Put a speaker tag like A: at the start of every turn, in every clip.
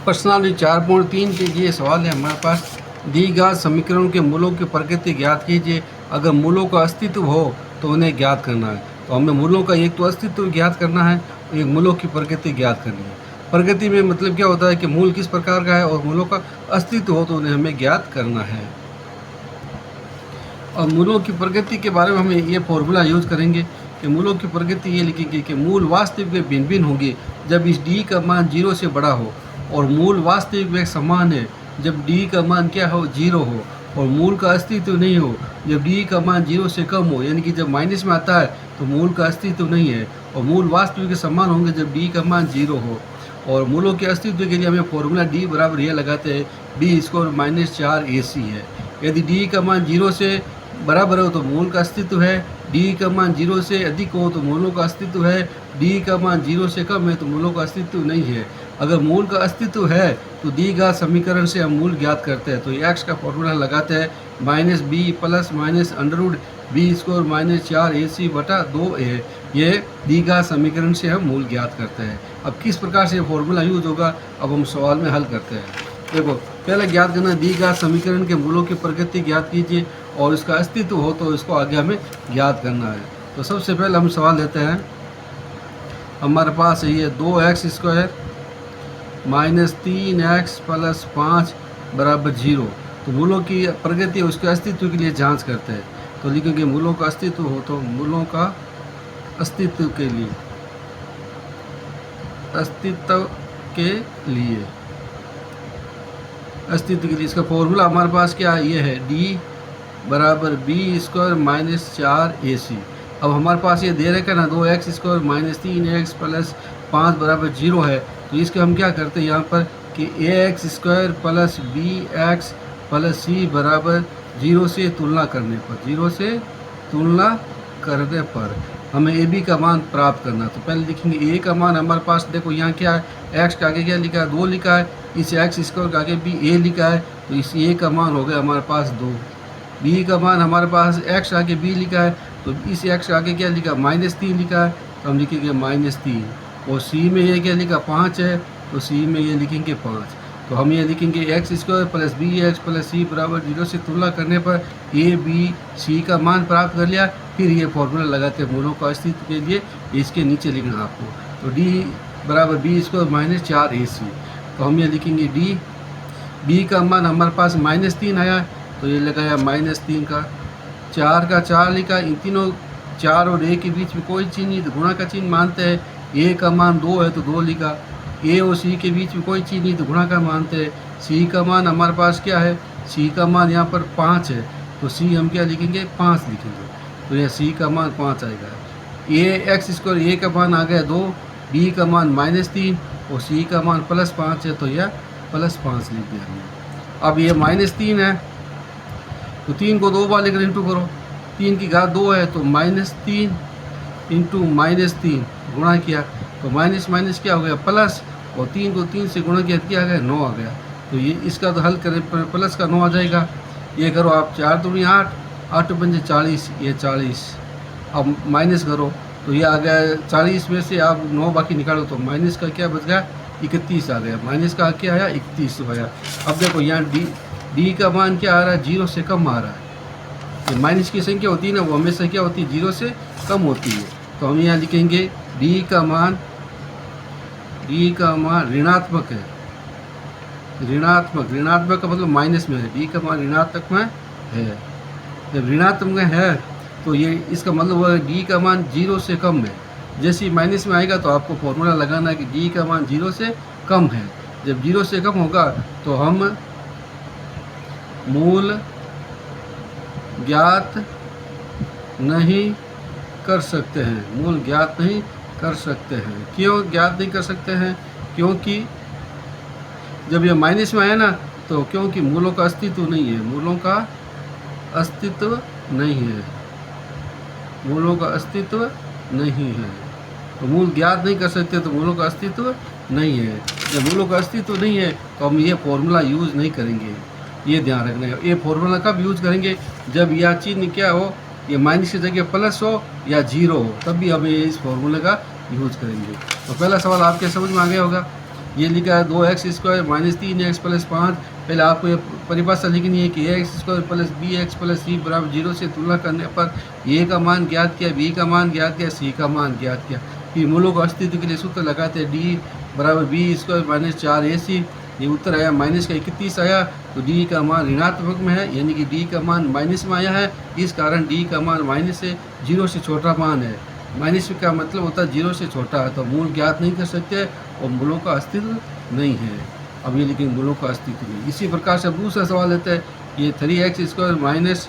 A: प्रश्नावली 4.3 के ये सवाल है हमारे पास। दी गए समीकरणों के मूलों की प्रकृति ज्ञात कीजिए। अगर मूलों का अस्तित्व हो तो उन्हें ज्ञात करना है। तो हमें मूलों का एक तो अस्तित्व ज्ञात करना है, एक मूलों की प्रकृति ज्ञात करनी है। प्रकृति में मतलब क्या होता है कि मूल किस प्रकार का है, और मूलों का अस्तित्व हो तो उन्हें हमें ज्ञात करना है। और मूलों की प्रकृति के बारे में हम ये फॉर्मूला यूज करेंगे कि मूलों की प्रकृति ये लिखेंगे कि मूल वास्तविक वे भिन्न भिन्न होंगे जब इस डी का मान 0 से बड़ा हो, और मूल वास्तविक वे समान है जब डी का मान क्या हो, 0 हो, और मूल का अस्तित्व नहीं हो जब डी का मान 0 से कम हो, यानी कि जब माइनस में आता है तो मूल का अस्तित्व नहीं है। और मूल वास्तविक के समान होंगे जब डी का मान 0 हो। और मूलों के अस्तित्व के लिए हमें फॉर्मूला डी बराबर यह लगाते हैं, बी स्क्वायर माइनस 4ac है। यदि डी का मान 0 से बराबर हो तो मूल का अस्तित्व है, डी का मान 0 से अधिक हो तो मूलों का अस्तित्व है, डी का मान 0 से कम है तो मूलों का अस्तित्व नहीं है। अगर मूल का अस्तित्व है तो दी गए समीकरण से हम मूल ज्ञात करते हैं। तो एक्स का फॉर्मूला लगाते हैं minus B plus minus under root B square minus 4ac बटा 2a। ये दी गए समीकरण से हम मूल ज्ञात करते हैं। अब किस प्रकार से फॉर्मूला यूज होगा, अब हम सवाल में हल करते हैं। देखो, पहले ज्ञात करना, दी गए समीकरण के मूलों की प्रकृति ज्ञात कीजिए, और इसका अस्तित्व हो तो इसको आगे हमें ज्ञात करना है। तो सबसे पहले हम सवाल लेते हैं। हमारे पास है ये 2x square minus 3x plus 5 बराबर 0। तो मूलों की प्रकृति उसके अस्तित्व के लिए जांच करते हैं। तो लिखेंगे मूलों का अस्तित्व हो तो मूलों का अस्तित्व के लिए इसका फॉर्मूला हमारे पास क्या है, ये है डी बराबर बी स्क्वायर माइनस 4ac। अब हमारे पास ये दे रखा है ना 2x square minus 3x plus 5 बराबर 0 है। तो इसके हम क्या करते हैं यहाँ पर कि ax square plus bx plus c बराबर 0 से तुलना करने पर हमें ए बी का मान प्राप्त करना। तो पहले लिखेंगे ए का मान हमारे पास, देखो यहाँ क्या है, एक्स के आगे क्या लिखा है, 2 लिखा है, इस एक्स स्क्वायर के आगे भी ए लिखा है, तो इस ए का मान हो गया हमारे पास 2। बी का मान हमारे पास एक्स आगे बी लिखा है, तो इस एक्स आगे क्या लिखा, माइनस 3 लिखा है, तो हम लिखेंगे माइनस 3। और सी में ये क्या लिखा, 5 है, तो सी में ये लिखेंगे 5। तो हम ये लिखेंगे x square plus b x plus c बराबर 0 से तुलना करने पर ए बी सी का मान प्राप्त कर लिया। फिर ये फॉर्मूला लगाते हैं मूलों का अस्तित्व के लिए, इसके नीचे लिखना आपको। तो डी बराबर बी स्क्वायर माइनस 4ac। तो हम ये लिखेंगे डी, बी का मान हमारे पास माइनस 3 आया, तो ये लगाया माइनस 3 का, 4 का 4 लिखा। इन तीनों 4 और ए के बीच में कोई चीज़ नहीं, तो गुणा का चिन्ह मानते हैं। ए का मान 2 है तो 2 लिखा। ए और सी के बीच में कोई चीज़ नहीं, तो गुणा का मानते हैं। सी का मान हमारे पास क्या है, सी का मान यहाँ पर 5 है, तो सी हम क्या लिखेंगे, 5 लिखेंगे। तो यह सी का मान 5 आएगा। ए एक्स स्क्वायर ए का मान आ गया 2, बी का मान माइनस 3 और सी का मान प्लस 5 है, तो यह प्लस 5 लिख दिया हमने। अब ये माइनस 3 है, तो 3 को 2 बार लेकर इंटू करो, 3 की घात 2 है, तो माइनस 3 इंटू माइनस 3 गुणा किया, तो माइनस माइनस क्या हो गया, प्लस, और 3 को 3 से गुणा किया क्या आ गया, 9 आ गया। तो ये इसका तो हल करें, प्लस का 9 आ जाएगा। ये करो आप, 4 दूनी 8, 8 पंजे 40, ये 40। अब माइनस करो तो ये आ गया 40 में से आप 9 बाकी निकालो, तो माइनस का क्या बच गया, 31 आ गया। माइनस का क्या आया, 31 आया। अब देखो यहाँ डी का मान क्या आ रहा है, 0 से कम आ रहा है। ये माइनस की संख्या होती है ना, वो हमेशा क्या होती है, 0 से कम होती है। तो हम यहाँ लिखेंगे डी का मान ऋणात्मक है। ऋणात्मक का मतलब माइनस में है, डी का मान ऋणात्मक में है। जब ऋणात्मक में है तो ये इसका मतलब हुआ डी का मान 0 से कम है। जैसे ही माइनस में आएगा तो आपको फॉर्मूला लगाना है कि डी का मान 0 से कम है। जब 0 से कम होगा तो हम मूल ज्ञात नहीं कर सकते हैं। मूल ज्ञात नहीं कर सकते हैं। क्यों ज्ञात नहीं कर सकते हैं, क्योंकि जब ये माइनस में आया ना, तो क्योंकि मूलों का अस्तित्व नहीं है। मूलों का अस्तित्व नहीं है, मूलों का अस्तित्व नहीं है। तो मूल ज्ञात नहीं कर सकते, तो मूलों का अस्तित्व नहीं है। जब मूलों का अस्तित्व नहीं है तो हम ये फॉर्मूला यूज़ नहीं करेंगे, ये ध्यान रखना है। ये फॉर्मूला कब यूज़ करेंगे, जब यह चिन्ह क्या हो, ये माइनस की जगह प्लस हो या 0 हो, तब भी हम इस फॉर्मूले का यूज़ करेंगे। तो पहला सवाल आपके समझ में आ गया होगा। ये लिखा है 2x² माइनस 3x प्लस 5। पहले आपको ये परिभाषा लिखनी है कि a² plus bx plus c बराबर 0 से तुलना करने पर a का मान ज्ञात किया, b का मान ज्ञात किया, c का मान ज्ञात किया। फिर मूलों को अस्तित्व के लिए सूत्र लगाते हैं d बराबर b² माइनस 4ac। ये उत्तर आया माइनस का 31 आया, तो d का मान ऋणात्मक में है, यानी कि d का मान माइनस में आया है। इस कारण d का मान माइनस से 0 से छोटा मान है। माइनस का मतलब होता है 0 से छोटा है, तो मूल ज्ञात नहीं कर सकते और मूलों का अस्तित्व नहीं है। अब ये लेकिन मूलों का अस्तित्व नहीं। इसी प्रकार से अब दूसरा सवाल लेते हैं, ये 3x² माइनस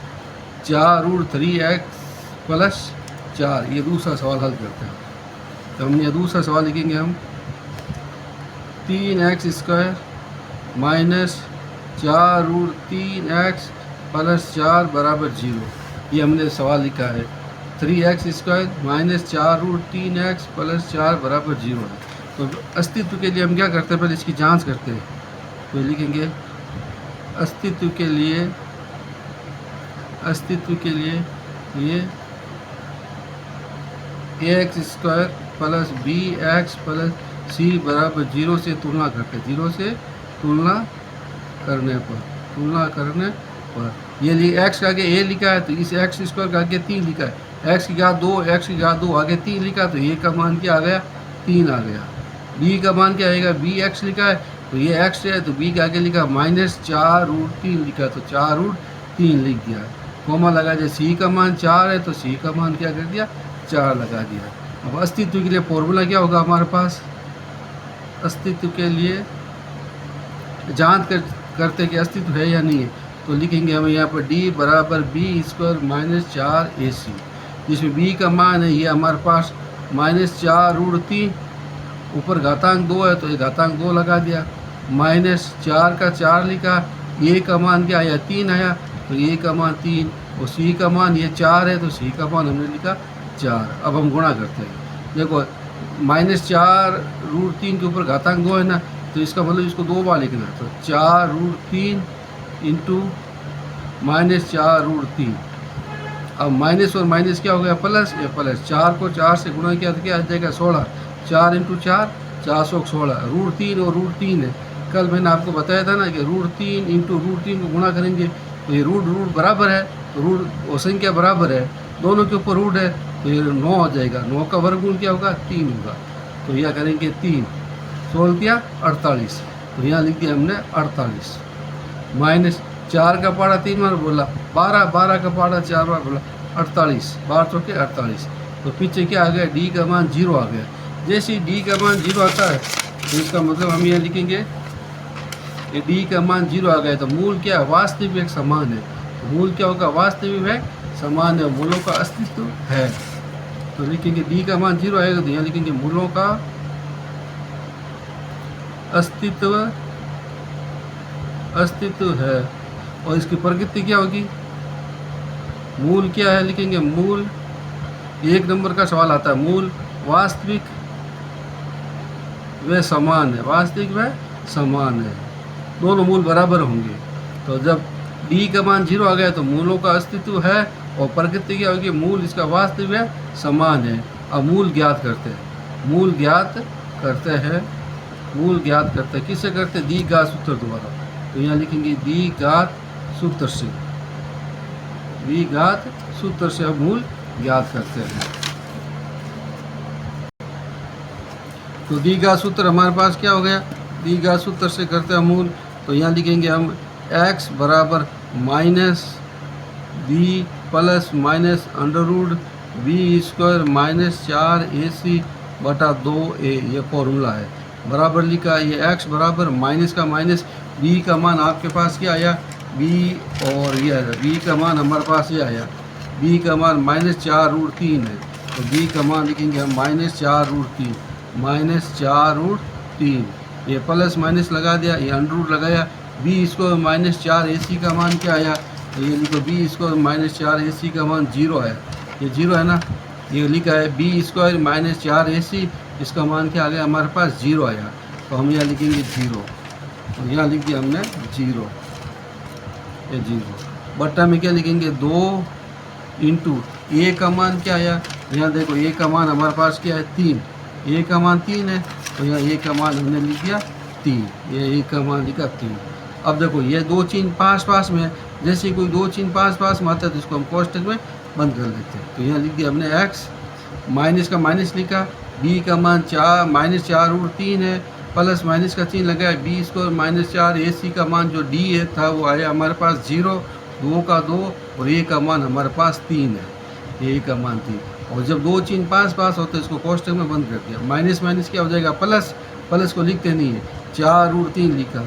A: 4√3x प्लस 4, ये दूसरा सवाल हल करते हैं। तो हमने दूसरा सवाल लिखेंगे हम 3x² माइनस 4√3x प्लस 4 बराबर 0। ये हमने सवाल लिखा है 3x² माइनस 4√3x प्लस 4 बराबर 0 है। तो अस्तित्व के लिए हम क्या करते हैं, पहले इसकी जांच करते हैं। तो लिखेंगे अस्तित्व के लिए ये ax² plus bx plus c बराबर 0 से तुलना करते हैं। 0 से तुलना करने पर ये x के आगे a लिखा है, तो इस x² के आगे 3 लिखा है। x की घात 2, x की घात 2 आगे 3 लिखा, तो a का मान क्या आ गया, 3 आ गया। b का मान क्या आएगा, bx लिखा है, तो ये x है, तो b के आगे लिखा माइनस 4√3 लिखा, तो 4√3 लिख दिया। कोमा लगा दिया, c का मान 4 है, तो c का मान क्या कर दिया, 4 लगा दिया। अब अस्तित्व के लिए फॉर्मूला क्या होगा हमारे पास, अस्तित्व के लिए जांच करते कि अस्तित्व है या नहीं है। तो लिखेंगे हम यहाँ पर d बराबर b² माइनस 4ac, जिसमें b का मान है ये हमारे पास माइनस 4√3, ऊपर घातांक 2 है, तो ये घातांक 2 लगा दिया। माइनस 4 का 4 लिखा, a का मान क्या आया, 3 आया, तो a का मान 3 और c का मान ये 4 है, तो c का मान हमने लिखा 4। अब हम गुणा करते हैं। देखो माइनस 4√3 के ऊपर घातांक 2 है ना, तो इसका मतलब इसको 2 बार लिखना है, तो 4√3 इंटू माइनस 4√3। अब माइनस और माइनस क्या हो गया, प्लस, ये प्लस 4 को 4 से गुणा किया तो क्या आ जाएगा 16, 4 इंटू 4 416, √3 और √3 है। कल मैंने आपको बताया था ना कि √3 इंटू √3 को गुणा करेंगे तो ये रूट बराबर है, तो रूट और संख्या बराबर है, दोनों के ऊपर रूट है, तो ये 9 हो जाएगा। 9 का वर्गमूल क्या होगा, 3 होगा, तो यह करेंगे 3, 16 दिया 48, तो यहाँ लिख दिया हमने 48। माइनस 4 का पहाड़ा 3 बार बोला, 12 का पहाड़ा 4 बार बोला, 48, 12 चौके 48, तो पीछे क्या आ गया, डी का मान 0 आ गया। जैसे डी का मान 0 आता है तो इसका मतलब हम यहाँ लिखेंगे ये डी का मान 0 आ गया, तो मूल क्या है, वास्तविक समान है। मूल क्या होगा, वास्तविक है, समान है, मूलों का अस्तित्व है। तो लिखेंगे डी का मान 0 आएगा, तो यहाँ लिखेंगे मूलों का अस्तित्व है। और इसकी प्रकृति क्या होगी, मूल क्या है, लिखेंगे मूल, 1 नंबर का सवाल आता है, मूल वास्तविक व समान है, वास्तविक व समान है, दोनों मूल बराबर होंगे। तो जब डी का मान 0 आ गया तो मूलों का अस्तित्व है, और प्रकृति क्या होगी, मूल इसका वास्तविक व समान है। अब मूल ज्ञात करते हैं, मूल ज्ञात करते हैं, किससे करते हैं, द्विघात सूत्र द्वारा। तो यहाँ लिखेंगे द्विघात सूत्र से अब मूल ज्ञात करते हैं। तो द्विघात सूत्र हमारे पास क्या हो गया, द्विघात सूत्र से करते हैं मूल। तो यहाँ लिखेंगे हम x बराबर minus b plus minus √b² minus 4ac बटा 2a, ये फॉर्मूला है। बराबर लिखा, ये x बराबर माइनस का माइनस, b का मान आपके पास क्या आया, b, और ये आया b का मान हमारे पास ये आया, b का मान माइनस 4√3 है, तो b का मान लिखेंगे हम माइनस 4√3, ये प्लस माइनस लगा दिया, ये अंडर लगाया, b² माइनस 4ac का मान क्या आया, तो ये लिखो b² माइनस 4ac का मान 0 है, ये 0 है ना, ये लिखा है b² माइनस 4ac, इसका मान क्या आ गया हमारे पास, 0 आया, तो हम यहाँ लिखेंगे 0, तो यहाँ लिख दिया हमने 0, ये 0 बट्टा में क्या लिखेंगे 2 इंटू a का मान क्या आया, यहाँ देखो a का मान हमारे पास क्या है 3, a का मान 3 है, तो यहाँ ए का मान हमने लिख दिया 3, ये ए का मान लिखा 3। अब देखो ये दो चिन्ह पास पास में है, जैसे कोई दो चिन्ह पास पास में आता है तो इसको हम कोष्टक में बंद कर देते हैं। तो यहाँ लिख दिया हमने x, माइनस का माइनस लिखा, b का मान 4 -4√3 है, प्लस माइनस का चिन्ह लगाया, b स्क्वायर -4, ac का मान जो d है था वो आया हमारे पास 0, 2 का 2 और a का मान हमारे पास 3 है, a का मान 3। और जब दो चिन्ह पास पास होते हैं इसको कोष्टक में बंद कर दिया। माइनस माइनस क्या हो जाएगा प्लस, प्लस को लिखते नहीं है, 4√3 लिखा,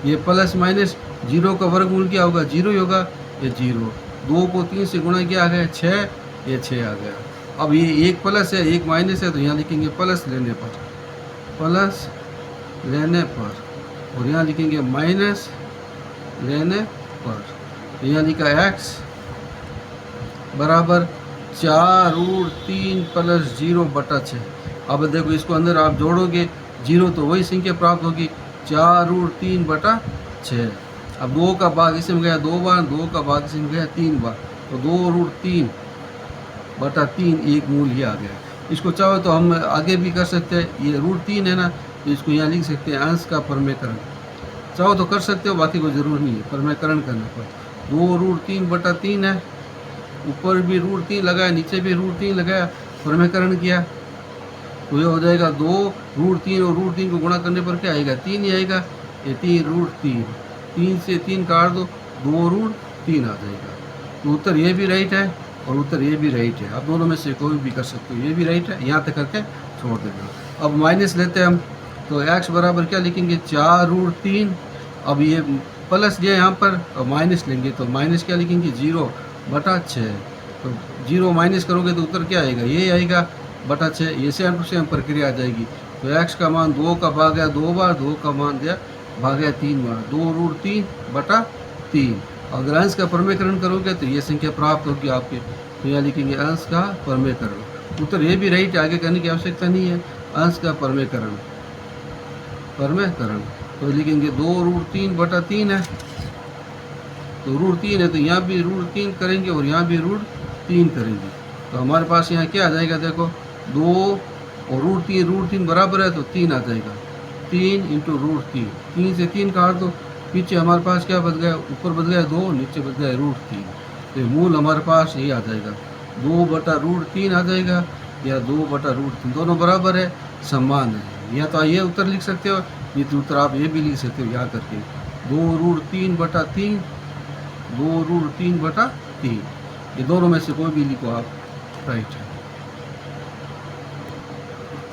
A: ये प्लस माइनस 0 का वर्गमूल क्या होगा 0 ही होगा, ये 0, 2 को 3 से गुणा किया आ गया 6, ये 6 आ गया। अब ये एक प्लस है एक माइनस है तो यहाँ लिखेंगे प्लस लेने पर, प्लस लेने पर, और यहाँ लिखेंगे माइनस लेने पर। तो यहाँ लिखा x बराबर 4√3 + 0/6। अब देखो इसको अंदर आप जोड़ोगे 0 तो वही संख्या प्राप्त होगी 4√3/6। अब 2 का भाग इसमें गया 2 बार, 2 का भाग इसमें गया 3 बार, तो 2√3/3 एक मूल ही आ गया। इसको चाहो तो हम आगे भी कर सकते हैं, ये √3 है ना तो इसको यहाँ लिख सकते हैं अंश का परमेकरण, चाहो तो कर सकते हो, बाकी कोई ज़रूर नहीं है परमेकरण करने पर। 2√3/3 है, ऊपर भी √3 लगाया नीचे भी √3 लगाया, परमेकरण किया तो ये हो जाएगा 2√3 और √3 को गुणा करने पर क्या आएगा 3 ही आएगा, ये 3√3, 3 से 3 काट दो 2√3 आ जाएगा। तो उत्तर ये भी राइट है और उत्तर ये भी राइट है, आप दोनों में से कोई भी कर सकते हो, ये भी राइट है, यहाँ तक करके छोड़ देना। अब माइनस लेते हैं हम, तो x बराबर क्या लिखेंगे 4√3, अब ये प्लस दिया यहाँ पर और माइनस लेंगे तो माइनस क्या लिखेंगे 0/6, तो 0 माइनस करोगे तो उत्तर क्या आएगा ये आएगा /6, ये सेम प्रक्रिया आ जाएगी। तो x का मान 2 का भाग गया 2 बार, 2 का मान दिया भाग गया 3 बार, 2√3/3। अगर अंश का परमेकरण करोगे तो ये संख्या प्राप्त होगी आपके, तो यहाँ लिखेंगे अंश का परमेकरण। उत्तर ये भी राइट, आगे करने की आवश्यकता नहीं है, अंश का परमेकरण, परमेकरण तो लिखेंगे 2√3/3 है, तो √3 है तो यहाँ भी √3 करेंगे और यहाँ भी √3 करेंगे, तो हमारे पास यहाँ क्या आ जाएगा देखो 2 और √3 बराबर है तो 3 आ जाएगा, 3 × √3, 3 से 3 काट दो, पीछे हमारे पास क्या बच गया, ऊपर बच गया 2, नीचे बच गया √3, तो मूल हमारे पास ये आ जाएगा 2/√3 आ जाएगा या 2/√3, दोनों बराबर है समान है। या तो ये उत्तर लिख सकते हो, ये तो उत्तर आप ये भी लिख सकते हो याद करके 2√3/3, 2√3/3, ये दोनों में से कोई भी लिखो आप, राइट है।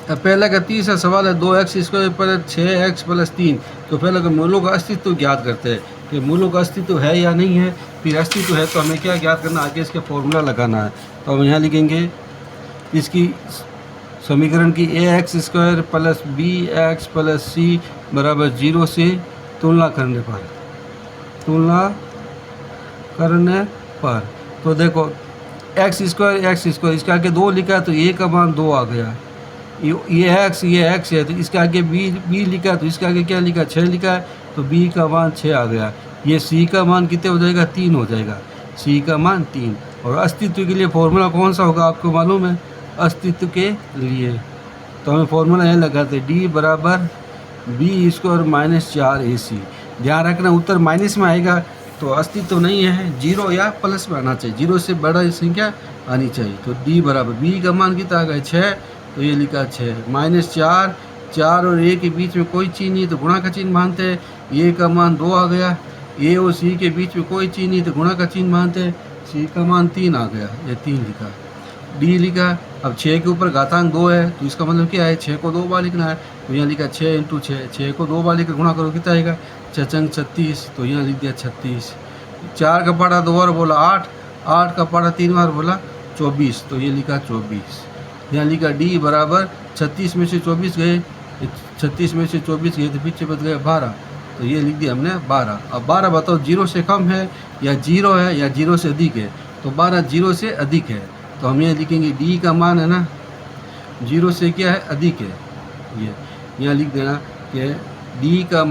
A: अब पहला का तीसरा सवाल है 2x² + 6x + 3। तो पहले का मूलों का अस्तित्व ज्ञात करते हैं कि मूलों का अस्तित्व है या नहीं है, फिर अस्तित्व है तो हमें क्या ज्ञात करना, आगे इसके फॉर्मूला लगाना है। तो हम यहाँ लिखेंगे इसकी समीकरण की ax² + bx + c = 0 से तुलना करने पर, तो देखो x² इसके आगे 2 लिखा तो a का मान 2 आ गया, ये x है तो इसके आगे b लिखा तो इसके आगे क्या लिखा 6 लिखा है तो b का मान 6 आ गया। ये c का मान कितने हो जाएगा 3 हो जाएगा, c का मान 3। और अस्तित्व के लिए फॉर्मूला कौन सा होगा आपको मालूम है, अस्तित्व के लिए तो हमें फॉर्मूला यह लगाते d बराबर b² - 4ac। ध्यान रखना उत्तर माइनस में आएगा तो अस्तित्व नहीं है, 0 या प्लस में आना चाहिए, 0 से बड़ा संख्या आनी चाहिए। तो d बराबर b का मान कितना आ गया 6, तो ये लिखा 6 -4, 4 और a के बीच में कोई चीज़ नहीं तो गुणा का चिन्ह मानते हैं, a का मान 2 आ गया, a और c के बीच में कोई चीज़ नहीं तो गुणा का चिन्ह मानते हैं, c का मान 3 आ गया, ये 3 लिखा, d लिखा। अब 6 के ऊपर घातांक 2 है तो इसका मतलब क्या है 6 को 2 बार लिखना है, तो यहाँ लिखा 6 × 6, 6 को 2 बार लिखकर गुणा करो कितना आएगा 6×6 = 36, तो यहाँ लिख दिया 36। 4 का पढ़ा 2 बार बोला 8, 8 का पढ़ा 3 बार बोला 24, तो ये लिखा 24। यहाँ लिखा d बराबर 36 में से 24 गए, 36 में से 24 गए तो पीछे बच गए 12, तो ये लिख दिया हमने 12। अब 12 बताओ 0 से कम है या 0 है या 0 से अधिक है, तो 12 0 से अधिक है, तो हम ये लिखेंगे d का मान है ना 0 से क्या है अधिक है, ये यहाँ लिख देना कि d का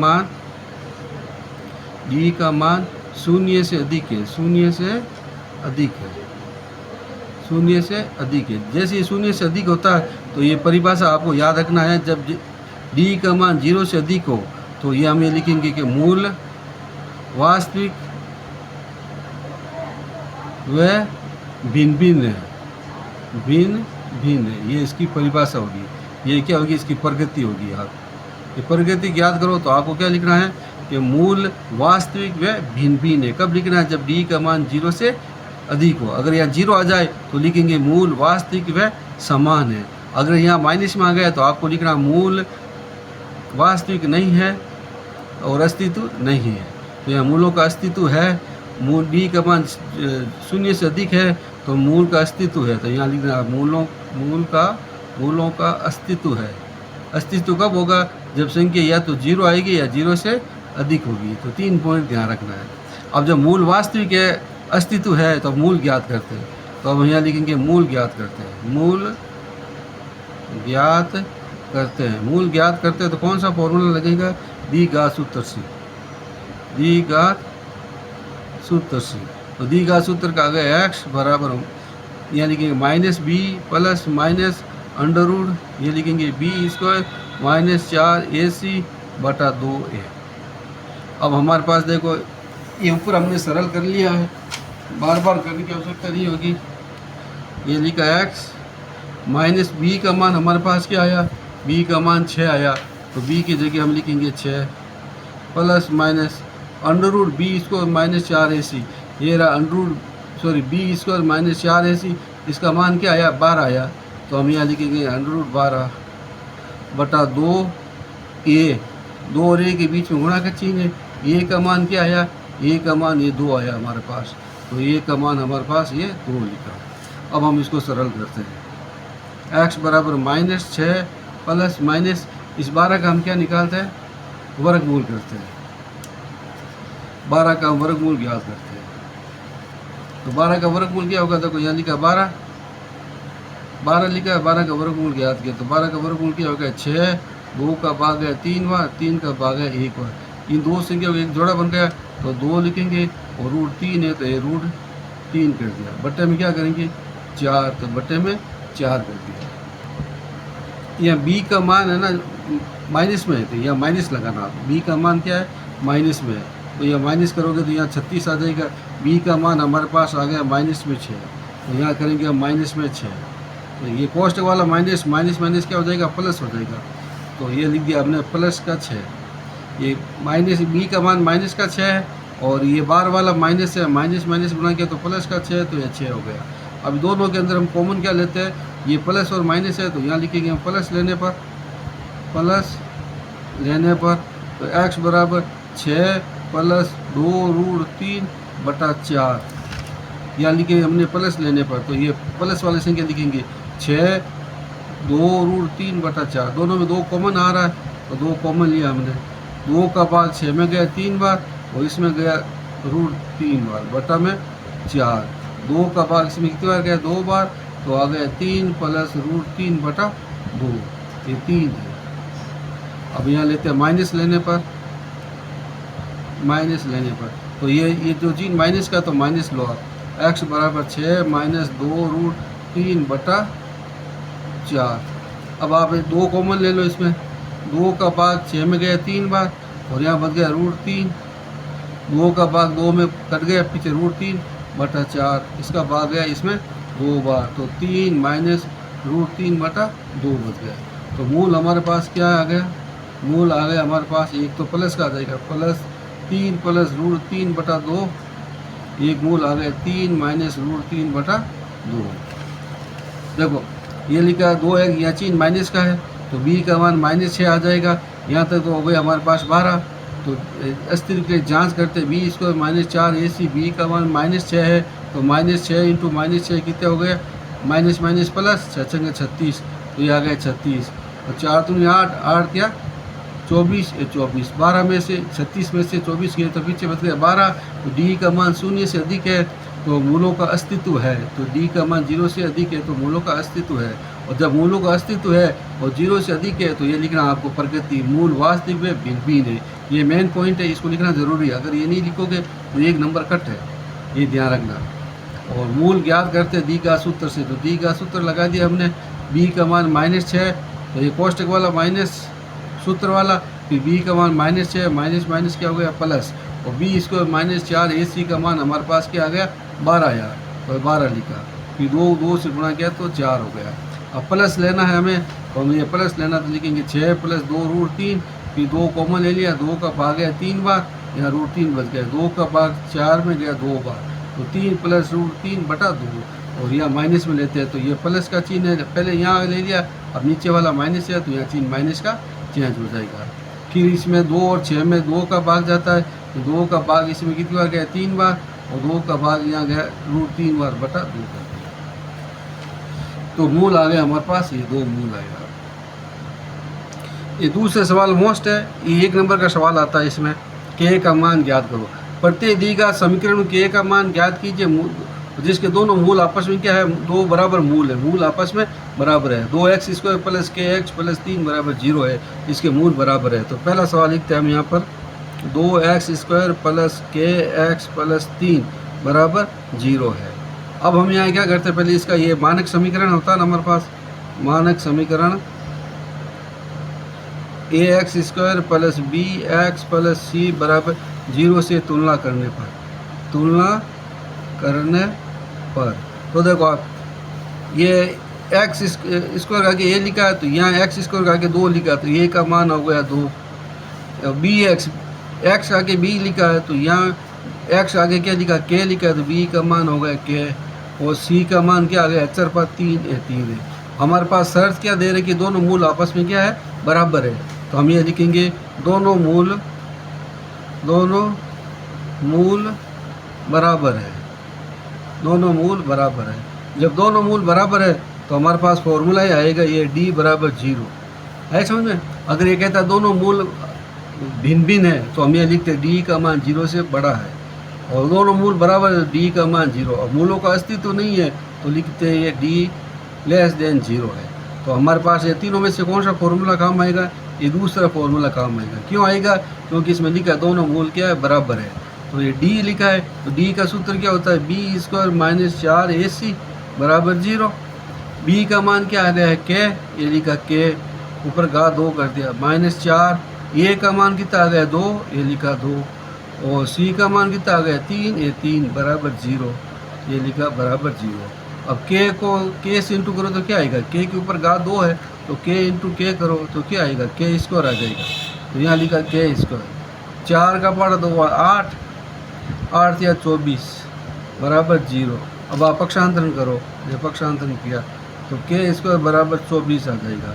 A: मान 0 से अधिक है, 0 से अधिक है, 0 से अधिक है। जैसे ही 0 से अधिक होता है तो ये परिभाषा आपको याद रखना है। जब डी का मान 0 से अधिक हो तो ये हम ये लिखेंगे कि मूल वास्तविक व भिन्न भिन्न है, भिन्न भिन्न है, ये इसकी परिभाषा होगी। ये क्या होगी, इसकी प्रगति होगी। आप ये प्रगति याद करो तो आपको क्या लिखना है कि मूल वास्तविक व भिन्न भिन्न है। कब लिखना है, जब डी का मान 0 से अधिक हो। अगर यहाँ 0 आ जाए तो लिखेंगे मूल वास्तविक व समान है। अगर यहाँ माइनस में आ गया तो आपको लिखना मूल वास्तविक नहीं है और अस्तित्व नहीं है। तो यहाँ मूलों का अस्तित्व है, मूल डी का मान 0 से अधिक है तो मूल का अस्तित्व है। तो यहाँ लिखना मूलों का अस्तित्व है। अस्तित्व कब होगा, जब संख्या या तो 0 आएगी या 0 से अधिक होगी। तो 3 पॉइंट ध्यान रखना है। अब जब मूल वास्तविक है, अस्तित्व है, तो मूल ज्ञात करते हैं। तो अब यहाँ लिखेंगे मूल ज्ञात करते हैं, मूल ज्ञात करते हैं। मूल ज्ञात करते हैं तो कौन सा फॉर्मूला लगेगा, द्विघात सूत्र से, द्विघात सूत्र से। तो द्विघात सूत्र का आगे x बराबर यहाँ लिखेंगे minus B plus minus under root, ये लिखेंगे बी स्क्वायर माइनस 4ac बटा 2a। अब हमारे पास देखो ये ऊपर हमने सरल कर लिया है, बार बार करने की आवश्यकता नहीं होगी। ये लिखा x माइनस बी का मान हमारे पास क्या आया, b का मान 6 आया, तो b की जगह हम लिखेंगे 6 plus minus under root B square minus 4ac, ये रहा under root B square minus 4ac, इसका मान क्या आया 12 आया। तो हम यहाँ लिखेंगे अंडर रूट 12 बटा 2a, 2 और a के बीच में गुणा का चिन्ह है। a का मान क्या आया, a का मान ये 2 आया हमारे पास, तो a का मान हमारे पास ये 2 लिखा। अब हम इसको सरल करते हैं, x बराबर माइनस 6 प्लस माइनस इस 12 का हम क्या निकालते हैं, वर्गमूल करते हैं। 12 का वर्गमूल ज्ञात करते हैं। तो 12 का वर्गमूल क्या होगा, देखो यहाँ लिखा 12 लिखा है, 12 का वर्गमूल ज्ञात किया। तो 12 का वर्गमूल क्या होगा 6, 2 का भाग है 3 बार, 3 का भाग है 1 बार। इन दो संख्या को एक जोड़ा बन गया तो 2 लिखेंगे, और रूट 3 है तो ये रूट 3 कर दिया। बट्टे में क्या करेंगे 4, तो बट्टे में 4 कर दिया। यहाँ b का मान है ना माइनस में है, तो यहाँ माइनस लगाना। b का मान क्या है माइनस में है, तो यह माइनस करोगे तो यहाँ 36 आ जाएगा। b का मान हमारे पास आ गया माइनस में 6, तो यहाँ करेंगे हम माइनस में 6। तो ये कोष्टक वाला माइनस माइनस माइनस क्या हो जाएगा प्लस हो जाएगा। तो ये लिख दिया हमने प्लस का 6। ये माइनस b का मान माइनस का 6 है, और ये बार वाला माइनस है, माइनस माइनस बना के तो प्लस का 6, तो ये 6 हो गया। अब दोनों के अंदर हम कॉमन क्या लेते हैं, ये प्लस और माइनस है, तो यहाँ लिखेंगे हम प्लस लेने पर तो x बराबर 6 प्लस 2 रूट 3 बटा 4। यहाँ लिखे हमने प्लस लेने पर, तो ये प्लस वाले संख्या लिखेंगे 6 2 रूट 3 बटा 4। दोनों में 2 कॉमन आ रहा है, तो 2 कॉमन लिया हमने। 2 का भाग 6 में गया 3 बार, और इसमें गया रूट 3 बार, बटा में 4। 2 का भाग इसमें कितनी बार गया 2 बार, तो आ गया 3 प्लस रूट 3 बटा 2, ये 3 है। अब यहाँ लेते हैं माइनस लेने पर, तो ये जो चीज़ माइनस का, तो माइनस लो आप। x बराबर 6 माइनस 2 रूट 3 बटा 4। अब आप 2 कॉमन ले लो इसमें। 2 का भाग 6 में गया 3 बार, और यहाँ बच गया रूट 3। 2 का भाग 2 में कट गया, पीछे रूट 3 बटा 4, इसका भाग गया इसमें 2 बार, तो 3 माइनस रूट 3 बटा 2 बच गया। तो मूल हमारे पास क्या आ गया, मूल आ गया हमारे पास, एक तो प्लस का आ जाएगा प्लस 3 प्लस रूट 3 बटा 2, एक मूल आ गया 3 माइनस रूट 3 बटा 2। देखो ये लिखा 2 है, यहाँ चीज माइनस का है, तो b का मान माइनस 6 आ जाएगा। यहाँ तक तो हो गए हमारे पास 12। तो अस्तित्व के जांच करते b square minus 4ac, b का मान माइनस 6 है, तो माइनस 6 इंटू माइनस 6 कितने हो गए, माइनस माइनस प्लस 6 36, तो ये आ गया 36, और 4 दूनी 8, 8 क्या 24, 12 में से 36 में से 24 गए तो पीछे बच गया 12। तो d का मान 0 से अधिक है तो मूलों का अस्तित्व है, तो d का मान 0 से अधिक है तो मूलों का अस्तित्व है। और जब मूलों का अस्तित्व है और 0 से अधिक है तो ये लिखना आपको प्रकृति मूल वास्तविक में भिन्न भिन्न है। ये मेन पॉइंट है, इसको लिखना ज़रूरी है। अगर ये नहीं लिखोगे तो 1 नंबर कट है, ये ध्यान रखना। और मूल ज्ञात करते द्विघात सूत्र से, तो द्विघात सूत्र लगा दिया हमने। बी का मान -6, तो ये कोष्टक वाला माइनस सूत्र वाला, फिर बी का मान -6 माइनस माइनस क्या हो गया प्लस, और बी स्क्वायर -4 AC का मान हमारे पास क्या आ गया 12 आया, तो 12 लिखा, फिर 2 से गुणा किया तो 4 हो गया। अब प्लस लेना है हमें, तो हम ये प्लस लेना तो लिखेंगे 6 + 2√3, फिर 2 कॉमन ले लिया, 2 का भाग गया 3 बार, यहाँ √3 बच गया, 2 का भाग 4 में गया 2 बार, तो 3 + √3/2, और यहाँ माइनस में लेते हैं तो ये प्लस का चिन्ह है, पहले यहाँ ले लिया, अब नीचे वाला माइनस है तो यहाँ चिन्ह माइनस का चेंज हो जाएगा। फिर इसमें 2 और 6 में 2 का भाग जाता है, तो 2 का भाग इसमें कितनी बार गया 3 बार, और 2 का भाग यहाँ गया √3/2 कर दिया, तो मूल आ गया हमारे पास, ये 2 मूल आएगा। ये दूसरा सवाल मोस्ट है, ये 1 नंबर का सवाल आता है इसमें, के का मान ज्ञात करो। प्रत्येक दी गए समीकरण में के का मान ज्ञात कीजिए जिसके दोनों मूल आपस में क्या है, 2 बराबर मूल है, मूल आपस में बराबर है, 2x² + kx + 3 = 0 है, इसके मूल बराबर है। तो पहला सवाल लिखते हैं हम यहाँ पर 2x² + kx + 3 = 0 है। अब हम यहाँ क्या करते हैं, पहले इसका ये मानक समीकरण होता है ना हमारे पास, मानक समीकरण ax² + bx + c = 0 से तुलना करने पर, तो देखो आप ये x² का के a लिखा है, तो यहाँ x² का के 2 लिखा है, तो a का मान हो गया 2, bx x आगे b लिखा है, तो यहाँ x आगे क्या लिखा k लिखा है, तो b का मान हो गया k, और c का मान क्या आ गया 3 है। हमारे पास शर्त क्या दे रहे कि दोनों मूल आपस में क्या है बराबर है, तो हम ये लिखेंगे दोनों मूल बराबर है, दोनों मूल बराबर है। जब दोनों मूल बराबर है तो हमारे पास फॉर्मूला ही आएगा ये d = 0 है, समझ में। अगर ये कहता है दोनों मूल भिन्न भिन्न है तो हम ये लिखते हैं d का मान 0 से बड़ा है, और दोनों मूल बराबर है d का मान 0, और मूलों का अस्तित्व नहीं है तो लिखते हैं ये d < 0 है। तो हमारे पास ये तीनों में से कौन सा फॉर्मूला काम आएगा, ये दूसरा फॉर्मूला काम आएगा। क्यों आएगा, क्योंकि इसमें लिखा है दोनों मूल क्या है बराबर है, तो ये d लिखा है, तो d का सूत्र क्या होता है b² - 4ac = 0। b का मान क्या आ गया है k, ये लिखा k, ऊपर घा 2 कर दिया, -4, a का मान कितना आ गया 2, ये लिखा 2, और c का मान कितना आ गया 3, ये 3 = 0, ये लिखा बराबर 0। अब k को k से इंटू करो तो क्या आएगा, k के ऊपर घा 2 है, तो k × k करो तो क्या आएगा k² आ जाएगा, तो यहाँ लिखा k², 4 का पारा 2 8, 8 या 24 = 0। अब आप पक्षांतरण करो, ये पक्षांतरण किया तो k² = 24 आ जाएगा,